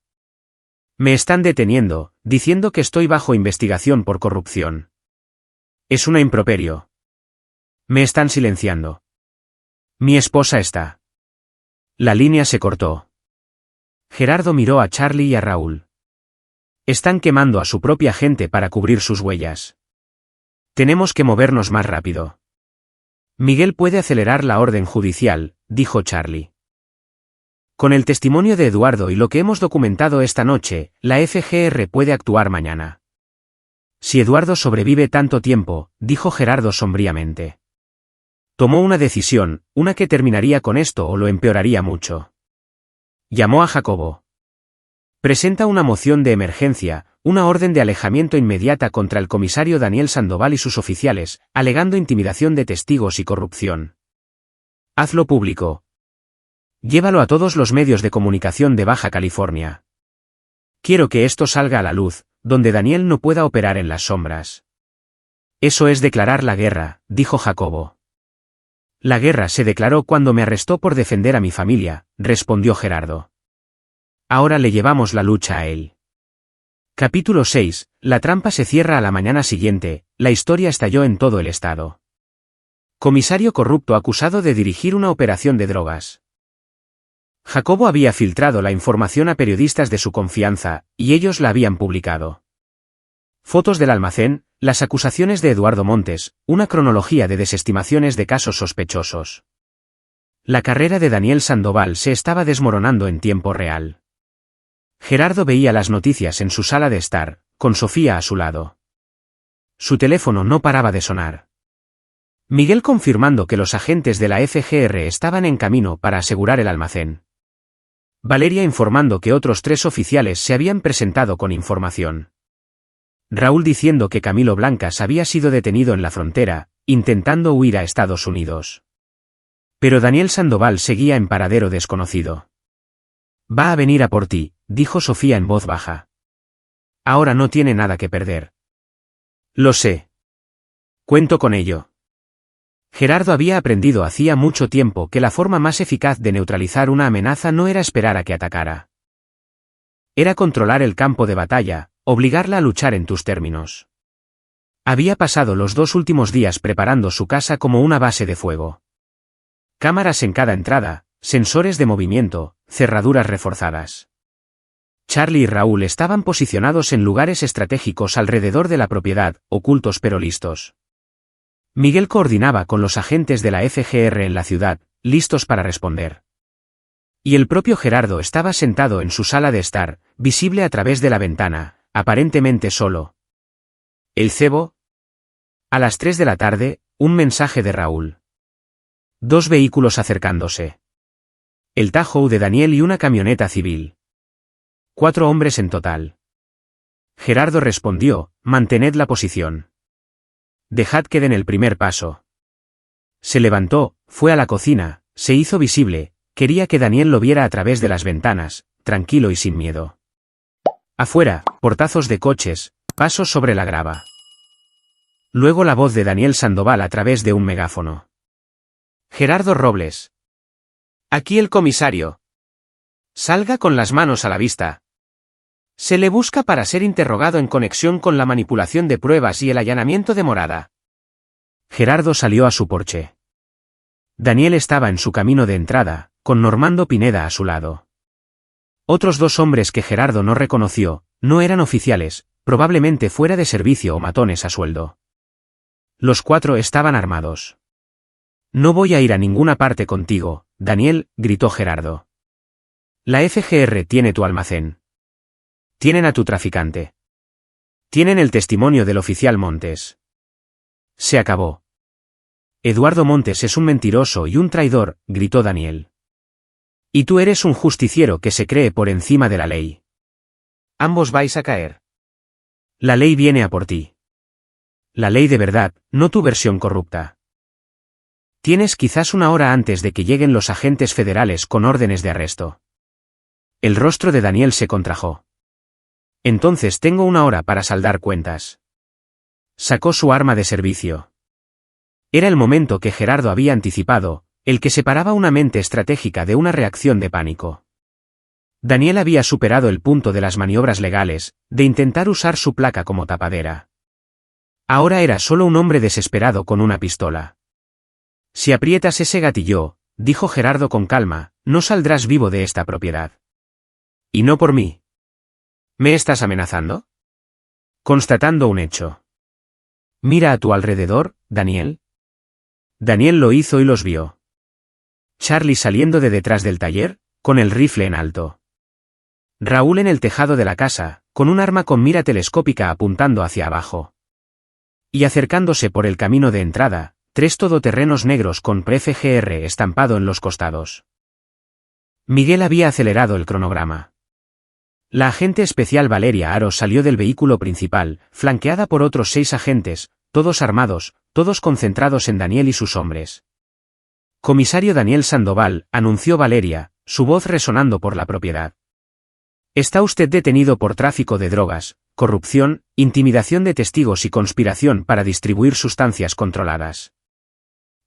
Me están deteniendo, diciendo que estoy bajo investigación por corrupción. Es una improperio. Me están silenciando. Mi esposa está. La línea se cortó. Gerardo miró a Charlie y a Raúl. Están quemando a su propia gente para cubrir sus huellas. Tenemos que movernos más rápido. Miguel puede acelerar la orden judicial, dijo Charlie. Con el testimonio de Eduardo y lo que hemos documentado esta noche, la FGR puede actuar mañana. Si Eduardo sobrevive tanto tiempo, dijo Gerardo sombríamente. Tomó una decisión, una que terminaría con esto o lo empeoraría mucho. Llamó a Jacobo. Presenta una moción de emergencia, una orden de alejamiento inmediata contra el comisario Daniel Sandoval y sus oficiales, alegando intimidación de testigos y corrupción. Hazlo público. Llévalo a todos los medios de comunicación de Baja California. Quiero que esto salga a la luz, donde Daniel no pueda operar en las sombras. Eso es declarar la guerra, dijo Jacobo. La guerra se declaró cuando me arrestó por defender a mi familia, respondió Gerardo. Ahora le llevamos la lucha a él. Capítulo 6. La trampa se cierra a la mañana siguiente, la historia estalló en todo el estado. Comisario corrupto acusado de dirigir una operación de drogas. Jacobo había filtrado la información a periodistas de su confianza, y ellos la habían publicado. Fotos del almacén, las acusaciones de Eduardo Montes, una cronología de desestimaciones de casos sospechosos. La carrera de Daniel Sandoval se estaba desmoronando en tiempo real. Gerardo veía las noticias en su sala de estar, con Sofía a su lado. Su teléfono no paraba de sonar. Miguel confirmando que los agentes de la FGR estaban en camino para asegurar el almacén. Valeria informando que otros 3 oficiales se habían presentado con información. Raúl diciendo que Camilo Blancas había sido detenido en la frontera, intentando huir a Estados Unidos. Pero Daniel Sandoval seguía en paradero desconocido. Va a venir a por ti, dijo Sofía en voz baja. Ahora no tiene nada que perder. Lo sé. Cuento con ello. Gerardo había aprendido hacía mucho tiempo que la forma más eficaz de neutralizar una amenaza no era esperar a que atacara. Era controlar el campo de batalla, obligarla a luchar en tus términos. Había pasado los 2 últimos días preparando su casa como una base de fuego. Cámaras en cada entrada, sensores de movimiento, cerraduras reforzadas. Charlie y Raúl estaban posicionados en lugares estratégicos alrededor de la propiedad, ocultos pero listos. Miguel coordinaba con los agentes de la FGR en la ciudad, listos para responder. Y el propio Gerardo estaba sentado en su sala de estar, visible a través de la ventana, aparentemente solo. ¿El cebo? A las 3 de la tarde, un mensaje de Raúl. 2 vehículos acercándose. El Tahoe de Daniel y una camioneta civil. 4 hombres en total. Gerardo respondió, mantened la posición. Dejad que den el primer paso. Se levantó, fue a la cocina, se hizo visible, quería que Daniel lo viera a través de las ventanas, tranquilo y sin miedo. Afuera, portazos de coches, pasos sobre la grava. Luego la voz de Daniel Sandoval a través de un megáfono. Gerardo Robles. Aquí el comisario. Salga con las manos a la vista. Se le busca para ser interrogado en conexión con la manipulación de pruebas y el allanamiento de morada. Gerardo salió a su porche. Daniel estaba en su camino de entrada, con Normando Pineda a su lado. Otros dos hombres que Gerardo no reconoció, no eran oficiales, probablemente fuera de servicio o matones a sueldo. Los cuatro estaban armados. No voy a ir a ninguna parte contigo, Daniel, gritó Gerardo. La FGR tiene tu almacén. Tienen a tu traficante. Tienen el testimonio del oficial Montes. Se acabó. Eduardo Montes es un mentiroso y un traidor, gritó Daniel. Y tú eres un justiciero que se cree por encima de la ley. Ambos vais a caer. La ley viene a por ti. La ley de verdad, no tu versión corrupta. Tienes quizás una hora antes de que lleguen los agentes federales con órdenes de arresto. El rostro de Daniel se contrajo. Entonces tengo una hora para saldar cuentas. Sacó su arma de servicio. Era el momento que Gerardo había anticipado, el que separaba una mente estratégica de una reacción de pánico. Daniel había superado el punto de las maniobras legales, de intentar usar su placa como tapadera. Ahora era solo un hombre desesperado con una pistola. Si aprietas ese gatillo, dijo Gerardo con calma, no saldrás vivo de esta propiedad. Y no por mí. ¿Me estás amenazando? Constatando un hecho. Mira a tu alrededor, Daniel. Daniel lo hizo y los vio. Charlie saliendo de detrás del taller, con el rifle en alto. Raúl en el tejado de la casa, con un arma con mira telescópica apuntando hacia abajo. Y acercándose por el camino de entrada, 3 todoterrenos negros con FGR estampado en los costados. Miguel había acelerado el cronograma. La agente especial Valeria Aro salió del vehículo principal, flanqueada por otros 6 agentes, todos armados, todos concentrados en Daniel y sus hombres. Comisario Daniel Sandoval, anunció Valeria, su voz resonando por la propiedad. Está usted detenido por tráfico de drogas, corrupción, intimidación de testigos y conspiración para distribuir sustancias controladas.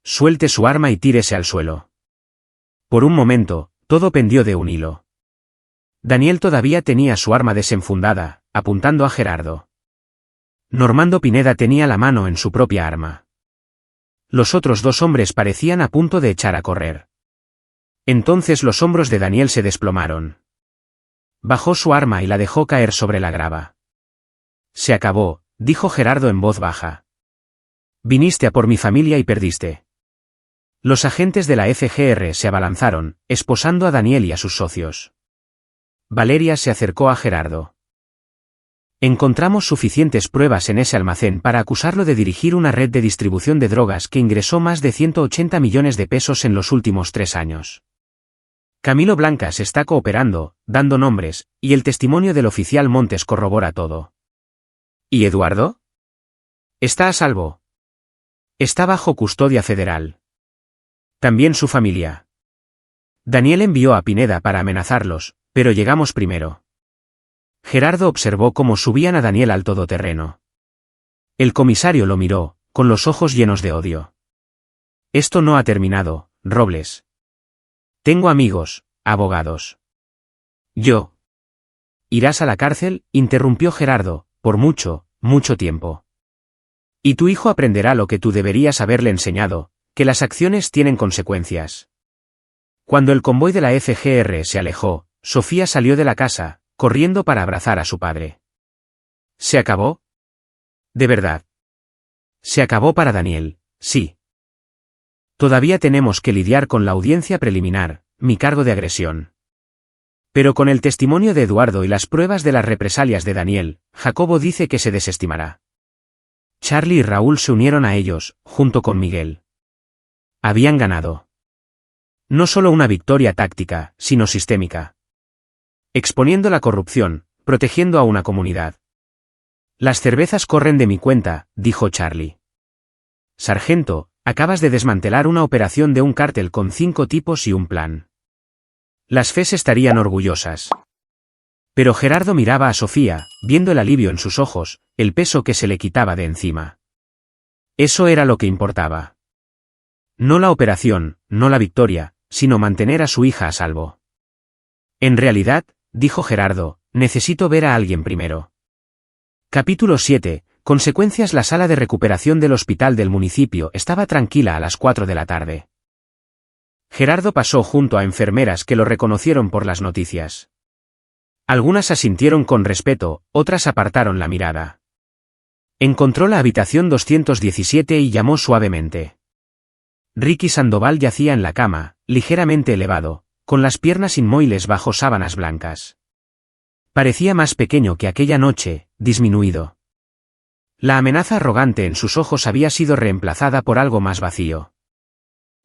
Suelte su arma y tírese al suelo. Por un momento, todo pendió de un hilo. Daniel todavía tenía su arma desenfundada, apuntando a Gerardo. Normando Pineda tenía la mano en su propia arma. Los otros 2 hombres parecían a punto de echar a correr. Entonces los hombros de Daniel se desplomaron. Bajó su arma y la dejó caer sobre la grava. Se acabó, dijo Gerardo en voz baja. Viniste a por mi familia y perdiste. Los agentes de la FGR se abalanzaron, esposando a Daniel y a sus socios. Valeria se acercó a Gerardo. Encontramos suficientes pruebas en ese almacén para acusarlo de dirigir una red de distribución de drogas que ingresó más de 180 millones de pesos en los últimos 3 años. Camilo Blancas está cooperando, dando nombres, y el testimonio del oficial Montes corrobora todo. ¿Y Eduardo? Está a salvo. Está bajo custodia federal. También su familia. Daniel envió a Pineda para amenazarlos, pero llegamos primero. Gerardo observó cómo subían a Daniel al todoterreno. El comisario lo miró, con los ojos llenos de odio. Esto no ha terminado, Robles. Tengo amigos, abogados. Yo. ¿Irás a la cárcel?, interrumpió Gerardo, por mucho, mucho tiempo. Y tu hijo aprenderá lo que tú deberías haberle enseñado, que las acciones tienen consecuencias. Cuando el convoy de la FGR se alejó, Sofía salió de la casa, corriendo para abrazar a su padre. ¿Se acabó? ¿De verdad? Se acabó para Daniel, sí. Todavía tenemos que lidiar con la audiencia preliminar, mi cargo de agresión. Pero con el testimonio de Eduardo y las pruebas de las represalias de Daniel, Jacobo dice que se desestimará. Charlie y Raúl se unieron a ellos, junto con Miguel. Habían ganado. No solo una victoria táctica, sino sistémica. Exponiendo la corrupción, protegiendo a una comunidad. Las cervezas corren de mi cuenta, dijo Charlie. Sargento, Acabas de desmantelar una operación de un cártel con 5 tipos y un plan. Las FES estarían orgullosas. Pero Gerardo miraba a Sofía, viendo el alivio en sus ojos, el peso que se le quitaba de encima. Eso era lo que importaba. No la operación, no la victoria, sino mantener a su hija a salvo. En realidad, dijo Gerardo, necesito ver a alguien primero. Capítulo 7. Consecuencias. La sala de recuperación del hospital del municipio estaba tranquila a las 4 de la tarde. Gerardo pasó junto a enfermeras que lo reconocieron por las noticias. Algunas asintieron con respeto, otras apartaron la mirada. Encontró la habitación 217 y llamó suavemente. Ricky Sandoval yacía en la cama, ligeramente elevado, con las piernas inmóviles bajo sábanas blancas. Parecía más pequeño que aquella noche, disminuido. La amenaza arrogante en sus ojos había sido reemplazada por algo más vacío.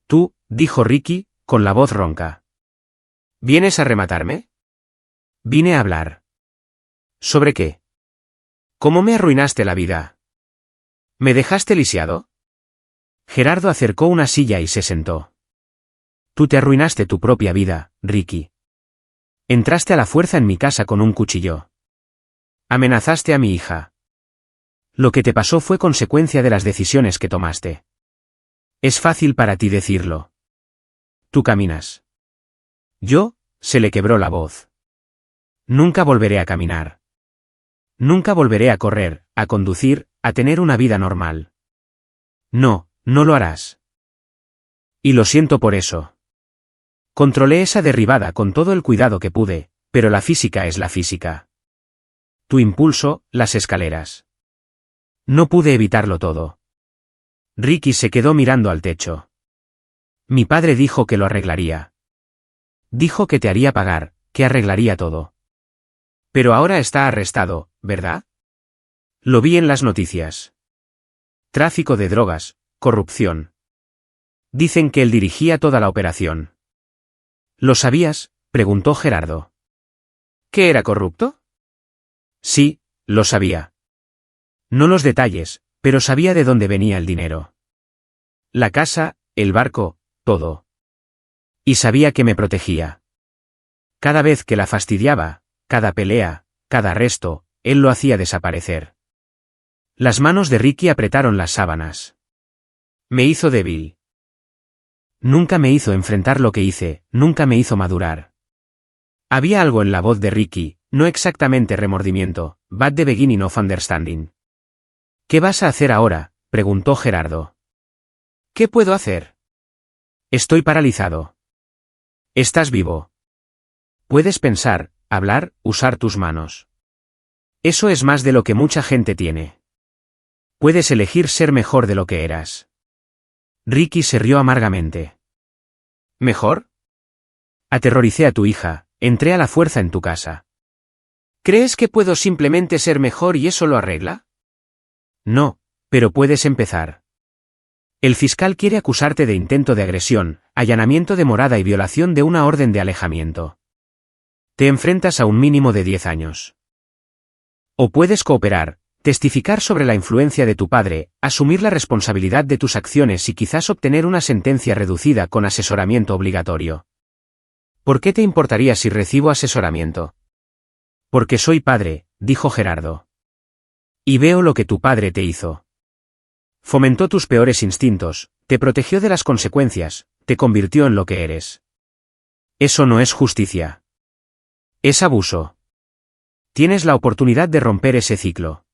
Tú, dijo Ricky, con la voz ronca. ¿Vienes a rematarme? Vine a hablar. ¿Sobre qué? ¿Cómo me arruinaste la vida? ¿Me dejaste lisiado? Gerardo acercó una silla y se sentó. Tú te arruinaste tu propia vida, Ricky. Entraste a la fuerza en mi casa con un cuchillo. Amenazaste a mi hija. Lo que te pasó fue consecuencia de las decisiones que tomaste. Es fácil para ti decirlo. Tú caminas. Yo, se le quebró la voz. Nunca volveré a caminar. Nunca volveré a correr, a conducir, a tener una vida normal. No, no lo harás. Y lo siento por eso. Controlé esa derribada con todo el cuidado que pude, pero la física es la física. Tu impulso, las escaleras. No pude evitarlo todo. Ricky se quedó mirando al techo. Mi padre dijo que lo arreglaría. Dijo que te haría pagar, que arreglaría todo. Pero ahora está arrestado, ¿verdad? Lo vi en las noticias. Tráfico de drogas, corrupción. Dicen que él dirigía toda la operación. ¿Lo sabías?, preguntó Gerardo. ¿Que era corrupto? Sí, lo sabía. No los detalles, pero sabía de dónde venía el dinero. La casa, el barco, todo. Y sabía que me protegía. Cada vez que la fastidiaba, cada pelea, cada arresto, él lo hacía desaparecer. Las manos de Ricky apretaron las sábanas. Me hizo débil. Nunca me hizo enfrentar lo que hice, nunca me hizo madurar. Había algo en la voz de Ricky, no exactamente remordimiento, but the beginning of understanding. ¿Qué vas a hacer ahora?, preguntó Gerardo. ¿Qué puedo hacer? Estoy paralizado. Estás vivo. Puedes pensar, hablar, usar tus manos. Eso es más de lo que mucha gente tiene. Puedes elegir ser mejor de lo que eras. Ricky se rió amargamente. ¿Mejor? Aterroricé a tu hija, entré a la fuerza en tu casa. ¿Crees que puedo simplemente ser mejor y eso lo arregla? No, pero puedes empezar. El fiscal quiere acusarte de intento de agresión, allanamiento de morada y violación de una orden de alejamiento. Te enfrentas a un mínimo de 10 años. O puedes cooperar, testificar sobre la influencia de tu padre, asumir la responsabilidad de tus acciones y quizás obtener una sentencia reducida con asesoramiento obligatorio. ¿Por qué te importaría si recibo asesoramiento? Porque soy padre, dijo Gerardo. Y veo lo que tu padre te hizo. Fomentó tus peores instintos, te protegió de las consecuencias, te convirtió en lo que eres. Eso no es justicia. Es abuso. Tienes la oportunidad de romper ese ciclo.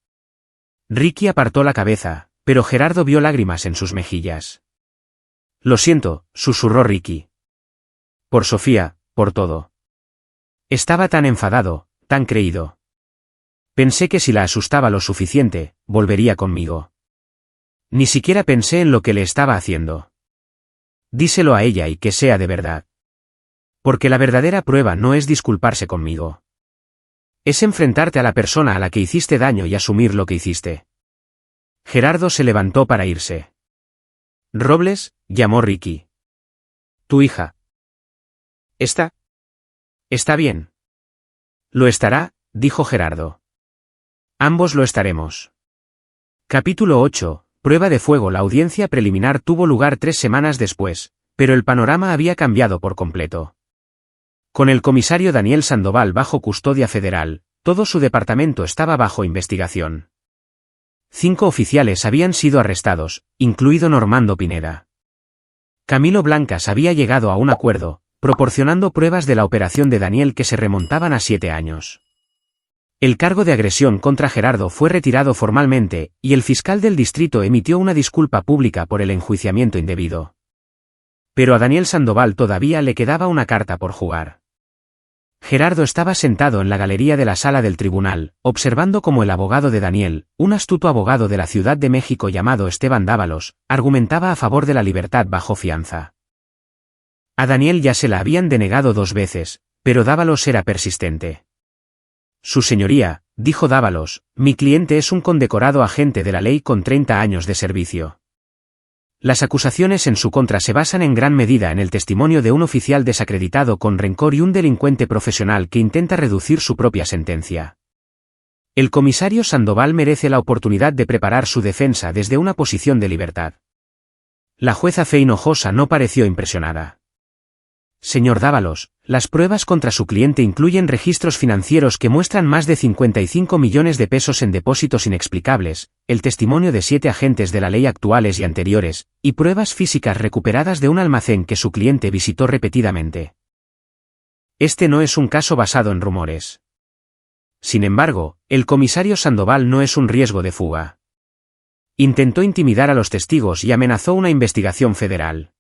Ricky apartó la cabeza, pero Gerardo vio lágrimas en sus mejillas. Lo siento, susurró Ricky. Por Sofía, por todo. Estaba tan enfadado, tan creído. Pensé que si la asustaba lo suficiente, volvería conmigo. Ni siquiera pensé en lo que le estaba haciendo. Díselo a ella y que sea de verdad. Porque la verdadera prueba no es disculparse conmigo. Es enfrentarte a la persona a la que hiciste daño y asumir lo que hiciste. Gerardo se levantó para irse. Robles, llamó Ricky. Tu hija. ¿Está bien? Lo estará, dijo Gerardo. Ambos lo estaremos. Capítulo 8. Prueba de fuego. La audiencia preliminar tuvo lugar 3 semanas después, pero el panorama había cambiado por completo. Con el comisario Daniel Sandoval bajo custodia federal, todo su departamento estaba bajo investigación. 5 oficiales habían sido arrestados, incluido Normando Pineda. Camilo Blancas había llegado a un acuerdo, proporcionando pruebas de la operación de Daniel que se remontaban a 7 años. El cargo de agresión contra Gerardo fue retirado formalmente, y el fiscal del distrito emitió una disculpa pública por el enjuiciamiento indebido. Pero a Daniel Sandoval todavía le quedaba una carta por jugar. Gerardo estaba sentado en la galería de la sala del tribunal, observando cómo el abogado de Daniel, un astuto abogado de la Ciudad de México llamado Esteban Dávalos, argumentaba a favor de la libertad bajo fianza. A Daniel ya se la habían denegado 2 veces, pero Dávalos era persistente. Su señoría, dijo Dávalos, mi cliente es un condecorado agente de la ley con 30 años de servicio. Las acusaciones en su contra se basan en gran medida en el testimonio de un oficial desacreditado con rencor y un delincuente profesional que intenta reducir su propia sentencia. El comisario Sandoval merece la oportunidad de preparar su defensa desde una posición de libertad. La jueza Fe Hinojosa no pareció impresionada. Señor Dávalos, las pruebas contra su cliente incluyen registros financieros que muestran más de 55 millones de pesos en depósitos inexplicables, el testimonio de 7 agentes de la ley actuales y anteriores, y pruebas físicas recuperadas de un almacén que su cliente visitó repetidamente. Este no es un caso basado en rumores. Sin embargo, el comisario Sandoval no es un riesgo de fuga. Intentó intimidar a los testigos y amenazó una investigación federal.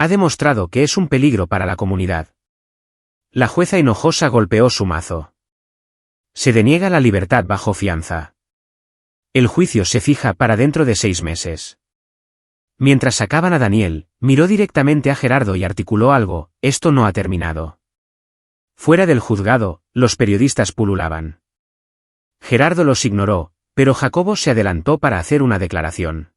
Ha demostrado que es un peligro para la comunidad. La jueza Hinojosa golpeó su mazo. Se deniega la libertad bajo fianza. El juicio se fija para dentro de 6 meses. Mientras sacaban a Daniel, miró directamente a Gerardo y articuló algo, esto no ha terminado. Fuera del juzgado, los periodistas pululaban. Gerardo los ignoró, pero Jacobo se adelantó para hacer una declaración.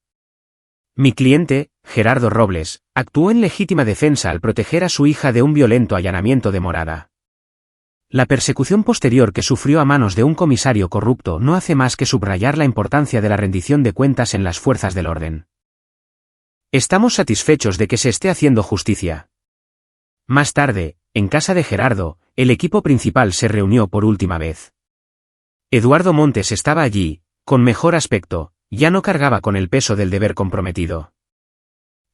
Mi cliente, Gerardo Robles, actuó en legítima defensa al proteger a su hija de un violento allanamiento de morada. La persecución posterior que sufrió a manos de un comisario corrupto no hace más que subrayar la importancia de la rendición de cuentas en las fuerzas del orden. Estamos satisfechos de que se esté haciendo justicia. Más tarde, en casa de Gerardo, el equipo principal se reunió por última vez. Eduardo Montes estaba allí, con mejor aspecto. Ya no cargaba con el peso del deber comprometido.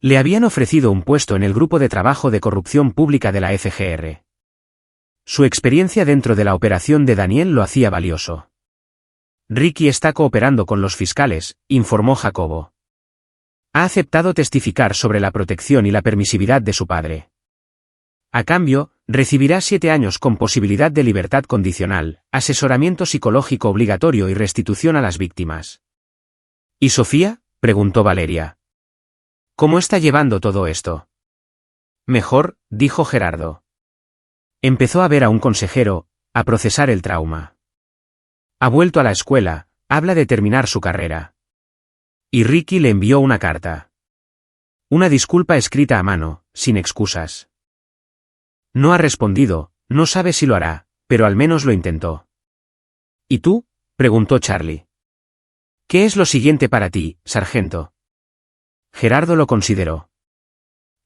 Le habían ofrecido un puesto en el grupo de trabajo de corrupción pública de la FGR. Su experiencia dentro de la operación de Daniel lo hacía valioso. Ricky está cooperando con los fiscales, informó Jacobo. Ha aceptado testificar sobre la protección y la permisividad de su padre. A cambio, recibirá 7 años con posibilidad de libertad condicional, asesoramiento psicológico obligatorio y restitución a las víctimas. ¿Y Sofía?, preguntó Valeria. ¿Cómo está llevando todo esto? Mejor, dijo Gerardo. Empezó a ver a un consejero, a procesar el trauma. Ha vuelto a la escuela, habla de terminar su carrera. Y Ricky le envió una carta. Una disculpa escrita a mano, sin excusas. No ha respondido, no sabe si lo hará, pero al menos lo intentó. ¿Y tú?, preguntó Charlie. ¿Qué es lo siguiente para ti, sargento? Gerardo lo consideró.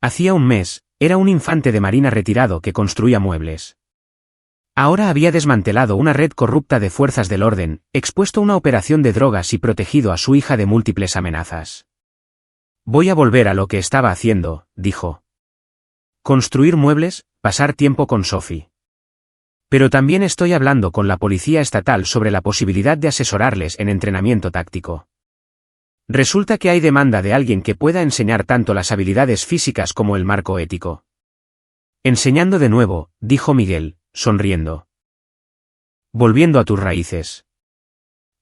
Hacía un mes, era un infante de marina retirado que construía muebles. Ahora había desmantelado una red corrupta de fuerzas del orden, expuesto a una operación de drogas y protegido a su hija de múltiples amenazas. Voy a volver a lo que estaba haciendo, dijo. Construir muebles, pasar tiempo con Sophie. Pero también estoy hablando con la policía estatal sobre la posibilidad de asesorarles en entrenamiento táctico. Resulta que hay demanda de alguien que pueda enseñar tanto las habilidades físicas como el marco ético. Enseñando de nuevo, dijo Miguel, sonriendo. Volviendo a tus raíces.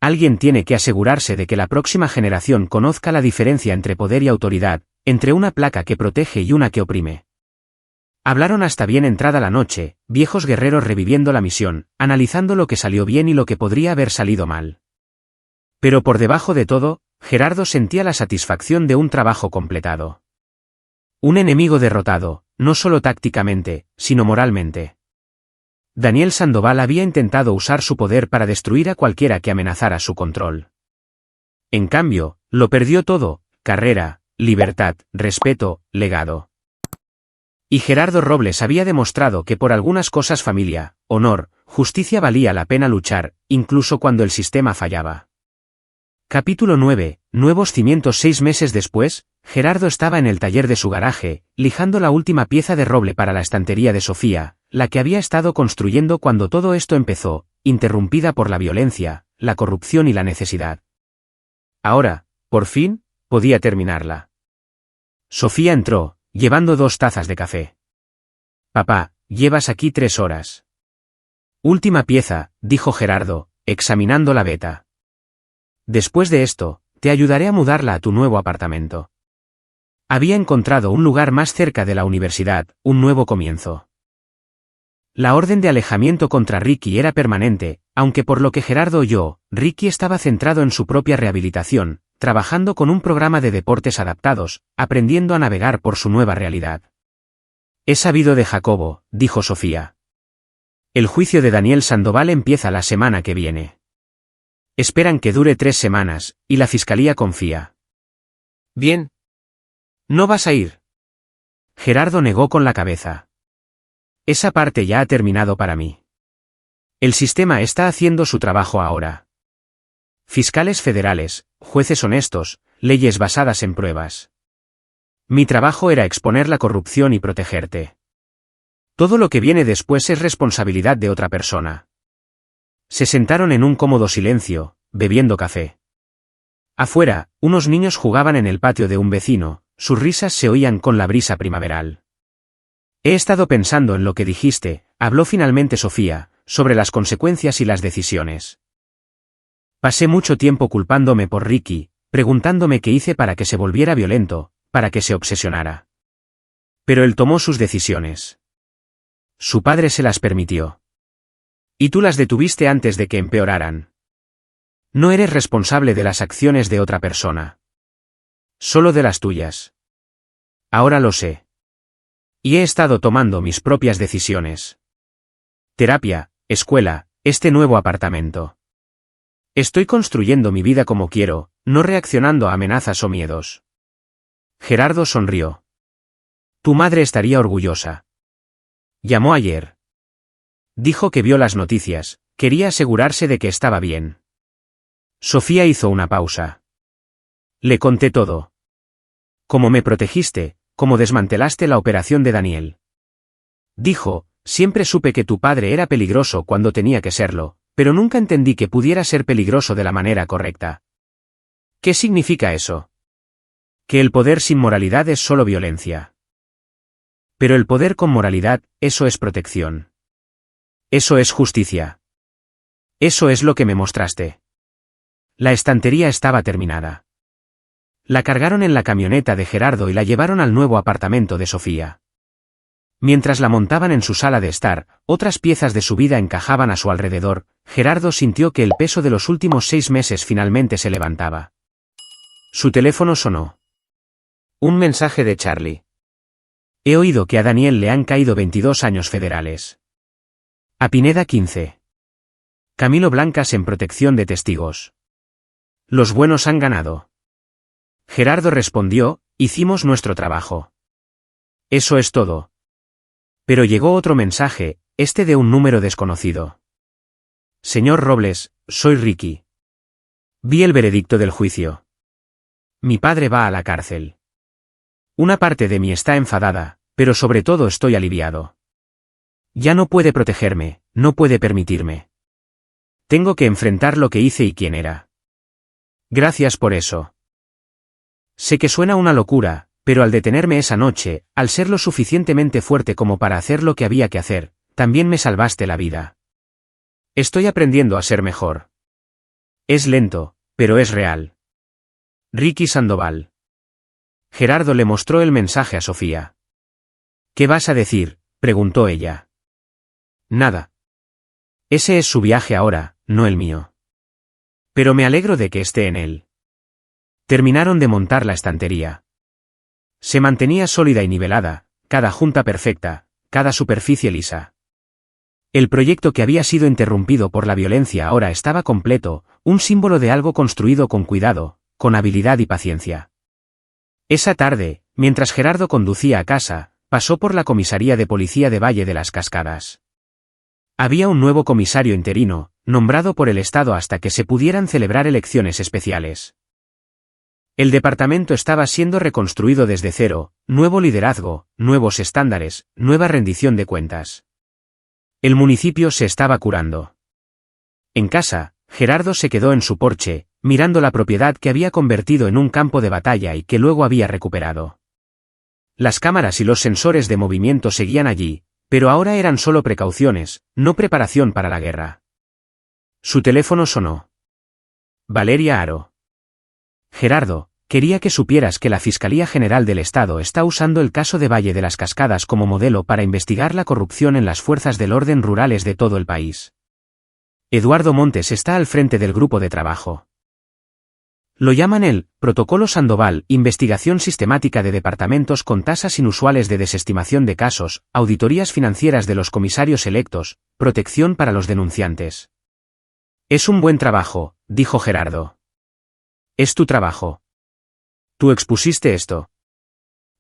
Alguien tiene que asegurarse de que la próxima generación conozca la diferencia entre poder y autoridad, entre una placa que protege y una que oprime. Hablaron hasta bien entrada la noche, viejos guerreros reviviendo la misión, analizando lo que salió bien y lo que podría haber salido mal. Pero por debajo de todo, Gerardo sentía la satisfacción de un trabajo completado. Un enemigo derrotado, no solo tácticamente, sino moralmente. Daniel Sandoval había intentado usar su poder para destruir a cualquiera que amenazara su control. En cambio, lo perdió todo: carrera, libertad, respeto, legado. Y Gerardo Robles había demostrado que por algunas cosas, familia, honor, justicia, valía la pena luchar, incluso cuando el sistema fallaba. Capítulo 9. Nuevos cimientos. 6 meses después, Gerardo estaba en el taller de su garaje, lijando la última pieza de roble para la estantería de Sofía, la que había estado construyendo cuando todo esto empezó, interrumpida por la violencia, la corrupción y la necesidad. Ahora, por fin, podía terminarla. Sofía entró, llevando 2 tazas de café. Papá, llevas aquí 3 horas. Última pieza, dijo Gerardo, examinando la veta. Después de esto, te ayudaré a mudarla a tu nuevo apartamento. Había encontrado un lugar más cerca de la universidad, un nuevo comienzo. La orden de alejamiento contra Ricky era permanente, aunque por lo que Gerardo oyó, Ricky estaba centrado en su propia rehabilitación, trabajando con un programa de deportes adaptados, aprendiendo a navegar por su nueva realidad. He sabido de Jacobo, dijo Sofía. El juicio de Daniel Sandoval empieza la semana que viene. Esperan que dure 3 semanas, y la fiscalía confía. Bien. ¿No vas a ir? Gerardo negó con la cabeza. Esa parte ya ha terminado para mí. El sistema está haciendo su trabajo ahora. Fiscales federales, jueces honestos, leyes basadas en pruebas. Mi trabajo era exponer la corrupción y protegerte. Todo lo que viene después es responsabilidad de otra persona. Se sentaron en un cómodo silencio, bebiendo café. Afuera, unos niños jugaban en el patio de un vecino, sus risas se oían con la brisa primaveral. He estado pensando en lo que dijiste, habló finalmente Sofía, sobre las consecuencias y las decisiones. Pasé mucho tiempo culpándome por Ricky, preguntándome qué hice para que se volviera violento, para que se obsesionara. Pero él tomó sus decisiones. Su padre se las permitió. Y tú las detuviste antes de que empeoraran. No eres responsable de las acciones de otra persona. Solo de las tuyas. Ahora lo sé. Y he estado tomando mis propias decisiones. Terapia, escuela, este nuevo apartamento. Estoy construyendo mi vida como quiero, no reaccionando a amenazas o miedos. Gerardo sonrió. Tu madre estaría orgullosa. Llamó ayer. Dijo que vio las noticias, quería asegurarse de que estaba bien. Sofía hizo una pausa. Le conté todo. Cómo me protegiste, cómo desmantelaste la operación de Daniel. Dijo, siempre supe que tu padre era peligroso cuando tenía que serlo, pero nunca entendí que pudiera ser peligroso de la manera correcta. ¿Qué significa eso? Que el poder sin moralidad es solo violencia. Pero el poder con moralidad, eso es protección. Eso es justicia. Eso es lo que me mostraste. La estantería estaba terminada. La cargaron en la camioneta de Gerardo y la llevaron al nuevo apartamento de Sofía. Mientras la montaban en su sala de estar, otras piezas de su vida encajaban a su alrededor. Gerardo sintió que el peso de los últimos 6 meses finalmente se levantaba. Su teléfono sonó. Un mensaje de Charlie. He oído que a Daniel le han caído 22 años federales. A Pineda 15. Camilo Blancas en protección de testigos. Los buenos han ganado. Gerardo respondió, hicimos nuestro trabajo. Eso es todo. Pero llegó otro mensaje, este de un número desconocido. Señor Robles, soy Ricky. Vi el veredicto del juicio. Mi padre va a la cárcel. Una parte de mí está enfadada, pero sobre todo estoy aliviado. Ya no puede protegerme, no puede permitirme. Tengo que enfrentar lo que hice y quién era. Gracias por eso. Sé que suena una locura, pero al detenerme esa noche, al ser lo suficientemente fuerte como para hacer lo que había que hacer, también me salvaste la vida. Estoy aprendiendo a ser mejor. Es lento, pero es real. Ricky Sandoval. Gerardo le mostró el mensaje a Sofía. ¿Qué vas a decir?, preguntó ella. Nada. Ese es su viaje ahora, no el mío. Pero me alegro de que esté en él. Terminaron de montar la estantería. Se mantenía sólida y nivelada, cada junta perfecta, cada superficie lisa. El proyecto que había sido interrumpido por la violencia ahora estaba completo, un símbolo de algo construido con cuidado, con habilidad y paciencia. Esa tarde, mientras Gerardo conducía a casa, pasó por la comisaría de policía de Valle de las Cascadas. Había un nuevo comisario interino, nombrado por el Estado hasta que se pudieran celebrar elecciones especiales. El departamento estaba siendo reconstruido desde cero, nuevo liderazgo, nuevos estándares, nueva rendición de cuentas. El municipio se estaba curando. En casa, Gerardo se quedó en su porche, mirando la propiedad que había convertido en un campo de batalla y que luego había recuperado. Las cámaras y los sensores de movimiento seguían allí, pero ahora eran solo precauciones, no preparación para la guerra. Su teléfono sonó. Valeria Haro. Gerardo, quería que supieras que la Fiscalía General del Estado está usando el caso de Valle de las Cascadas como modelo para investigar la corrupción en las fuerzas del orden rurales de todo el país. Eduardo Montes está al frente del grupo de trabajo. Lo llaman el Protocolo Sandoval, investigación sistemática de departamentos con tasas inusuales de desestimación de casos, auditorías financieras de los comisarios electos, protección para los denunciantes. Es un buen trabajo, dijo Gerardo. Es tu trabajo. Tú expusiste esto.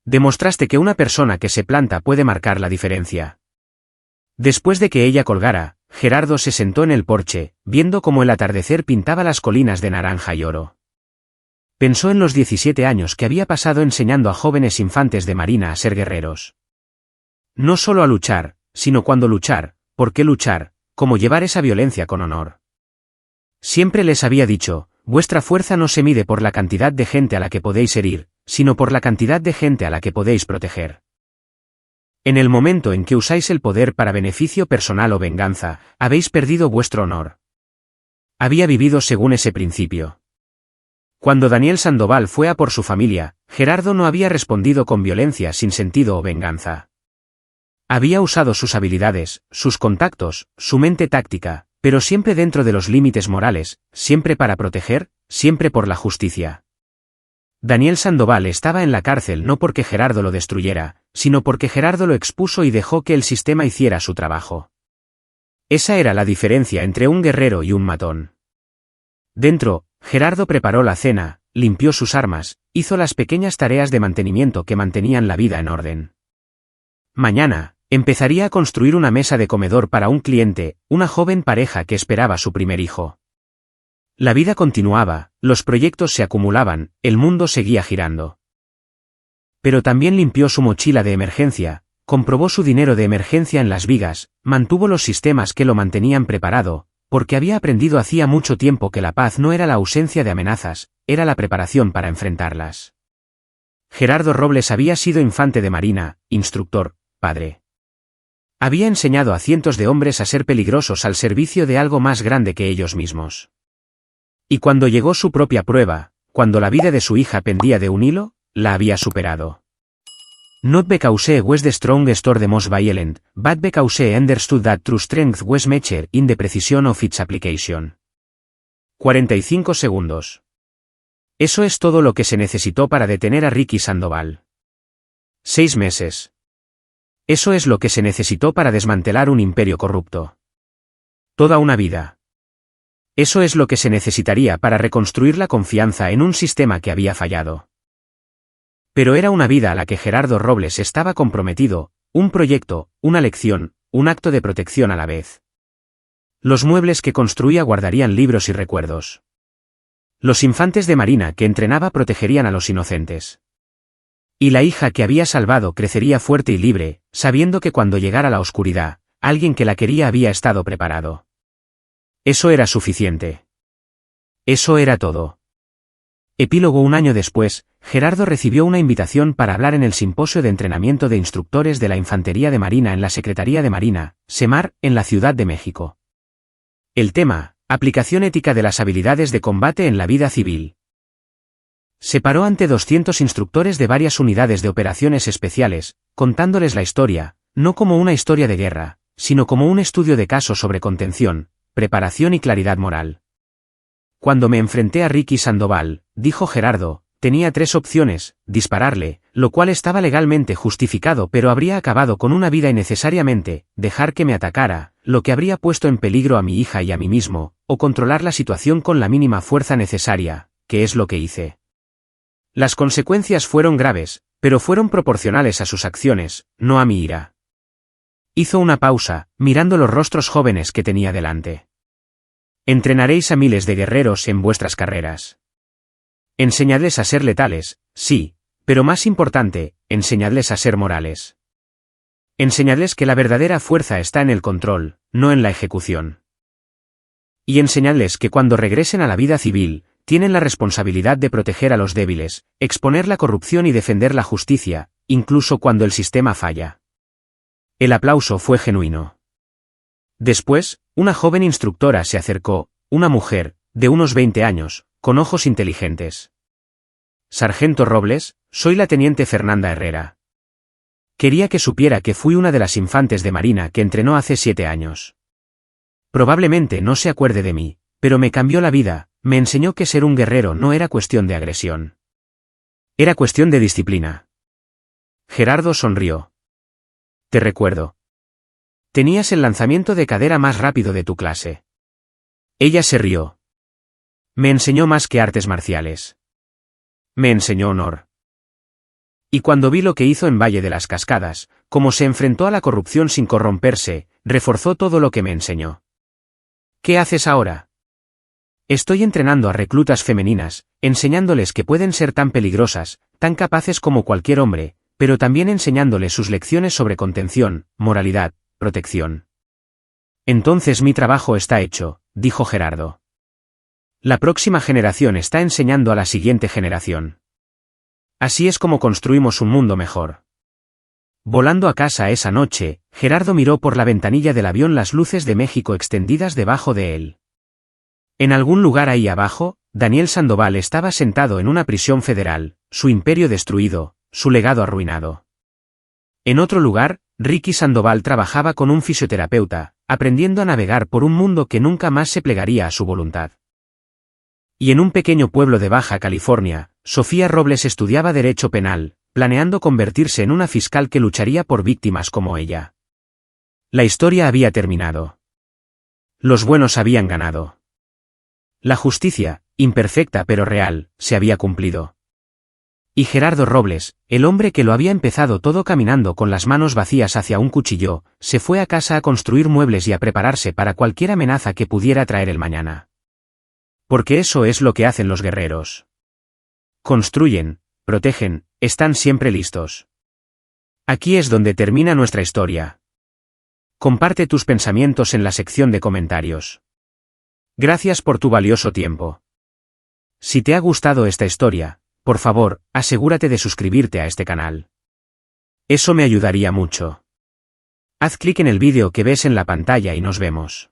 Demostraste que una persona que se planta puede marcar la diferencia. Después de que ella colgara, Gerardo se sentó en el porche, viendo cómo el atardecer pintaba las colinas de naranja y oro. Pensó en los 17 años que había pasado enseñando a jóvenes infantes de marina a ser guerreros. No solo a luchar, sino cuándo luchar, por qué luchar, cómo llevar esa violencia con honor. Siempre les había dicho, vuestra fuerza no se mide por la cantidad de gente a la que podéis herir, sino por la cantidad de gente a la que podéis proteger. En el momento en que usáis el poder para beneficio personal o venganza, habéis perdido vuestro honor. Había vivido según ese principio. Cuando Daniel Sandoval fue a por su familia, Gerardo no había respondido con violencia sin sentido o venganza. Había usado sus habilidades, sus contactos, su mente táctica, pero siempre dentro de los límites morales, siempre para proteger, siempre por la justicia. Daniel Sandoval estaba en la cárcel no porque Gerardo lo destruyera, sino porque Gerardo lo expuso y dejó que el sistema hiciera su trabajo. Esa era la diferencia entre un guerrero y un matón. Dentro, Gerardo preparó la cena, limpió sus armas, hizo las pequeñas tareas de mantenimiento que mantenían la vida en orden. Mañana, empezaría a construir una mesa de comedor para un cliente, una joven pareja que esperaba su primer hijo. La vida continuaba, los proyectos se acumulaban, el mundo seguía girando. Pero también limpió su mochila de emergencia, comprobó su dinero de emergencia en las vigas, mantuvo los sistemas que lo mantenían preparado, porque había aprendido hacía mucho tiempo que la paz no era la ausencia de amenazas, era la preparación para enfrentarlas. Gerardo Robles había sido infante de marina, instructor, padre. Había enseñado a cientos de hombres a ser peligrosos al servicio de algo más grande que ellos mismos. Y cuando llegó su propia prueba, cuando la vida de su hija pendía de un hilo, la había superado. Not because was the strongest or the most violent, but because he understood that true strength was measured in the precision of its application. 45 segundos. Eso es todo lo que se necesitó para detener a Ricky Sandoval. 6 meses. Eso es lo que se necesitó para desmantelar un imperio corrupto. Toda una vida. Eso es lo que se necesitaría para reconstruir la confianza en un sistema que había fallado. Pero era una vida a la que Gerardo Robles estaba comprometido, un proyecto, una lección, un acto de protección a la vez. Los muebles que construía guardarían libros y recuerdos. Los infantes de marina que entrenaba protegerían a los inocentes. Y la hija que había salvado crecería fuerte y libre, sabiendo que cuando llegara la oscuridad, alguien que la quería había estado preparado. Eso era suficiente. Eso era todo. Epílogo. Un año después, Gerardo recibió una invitación para hablar en el Simposio de Entrenamiento de Instructores de la Infantería de Marina en la Secretaría de Marina, SEMAR, en la Ciudad de México. El tema, aplicación ética de las habilidades de combate en la vida civil. Se paró ante 200 instructores de varias unidades de operaciones especiales, contándoles la historia, no como una historia de guerra, sino como un estudio de caso sobre contención, preparación y claridad moral. Cuando me enfrenté a Ricky Sandoval, dijo Gerardo, tenía 3 opciones: dispararle, lo cual estaba legalmente justificado pero habría acabado con una vida innecesariamente, dejar que me atacara, lo que habría puesto en peligro a mi hija y a mí mismo, o controlar la situación con la mínima fuerza necesaria, ¿qué es lo que hice? Las consecuencias fueron graves, pero fueron proporcionales a sus acciones, no a mi ira. Hizo una pausa, mirando los rostros jóvenes que tenía delante. Entrenaréis a miles de guerreros en vuestras carreras. Enseñadles a ser letales, sí, pero más importante, enseñadles a ser morales. Enseñadles que la verdadera fuerza está en el control, no en la ejecución. Y enseñadles que cuando regresen a la vida civil, tienen la responsabilidad de proteger a los débiles, exponer la corrupción y defender la justicia, incluso cuando el sistema falla. El aplauso fue genuino. Después, una joven instructora se acercó, una mujer, de unos 20 años, con ojos inteligentes. Sargento Robles, soy la teniente Fernanda Herrera. Quería que supiera que fui una de las infantes de Marina que entrenó hace 7 años. Probablemente no se acuerde de mí, pero me cambió la vida, me enseñó que ser un guerrero no era cuestión de agresión. Era cuestión de disciplina. Gerardo sonrió. Te recuerdo. Tenías el lanzamiento de cadera más rápido de tu clase. Ella se rió. Me enseñó más que artes marciales. Me enseñó honor. Y cuando vi lo que hizo en Valle de las Cascadas, cómo se enfrentó a la corrupción sin corromperse, reforzó todo lo que me enseñó. ¿Qué haces ahora? Estoy entrenando a reclutas femeninas, enseñándoles que pueden ser tan peligrosas, tan capaces como cualquier hombre, pero también enseñándoles sus lecciones sobre contención, moralidad, protección. Entonces mi trabajo está hecho, dijo Gerardo. La próxima generación está enseñando a la siguiente generación. Así es como construimos un mundo mejor. Volando a casa esa noche, Gerardo miró por la ventanilla del avión las luces de México extendidas debajo de él. En algún lugar ahí abajo, Daniel Sandoval estaba sentado en una prisión federal, su imperio destruido, su legado arruinado. En otro lugar, Ricky Sandoval trabajaba con un fisioterapeuta, aprendiendo a navegar por un mundo que nunca más se plegaría a su voluntad. Y en un pequeño pueblo de Baja California, Sofía Robles estudiaba Derecho Penal, planeando convertirse en una fiscal que lucharía por víctimas como ella. La historia había terminado. Los buenos habían ganado. La justicia, imperfecta pero real, se había cumplido. Y Gerardo Robles, el hombre que lo había empezado todo caminando con las manos vacías hacia un cuchillo, se fue a casa a construir muebles y a prepararse para cualquier amenaza que pudiera traer el mañana. Porque eso es lo que hacen los guerreros. Construyen, protegen, están siempre listos. Aquí es donde termina nuestra historia. Comparte tus pensamientos en la sección de comentarios. Gracias por tu valioso tiempo. Si te ha gustado esta historia, por favor, asegúrate de suscribirte a este canal. Eso me ayudaría mucho. Haz clic en el vídeo que ves en la pantalla y nos vemos.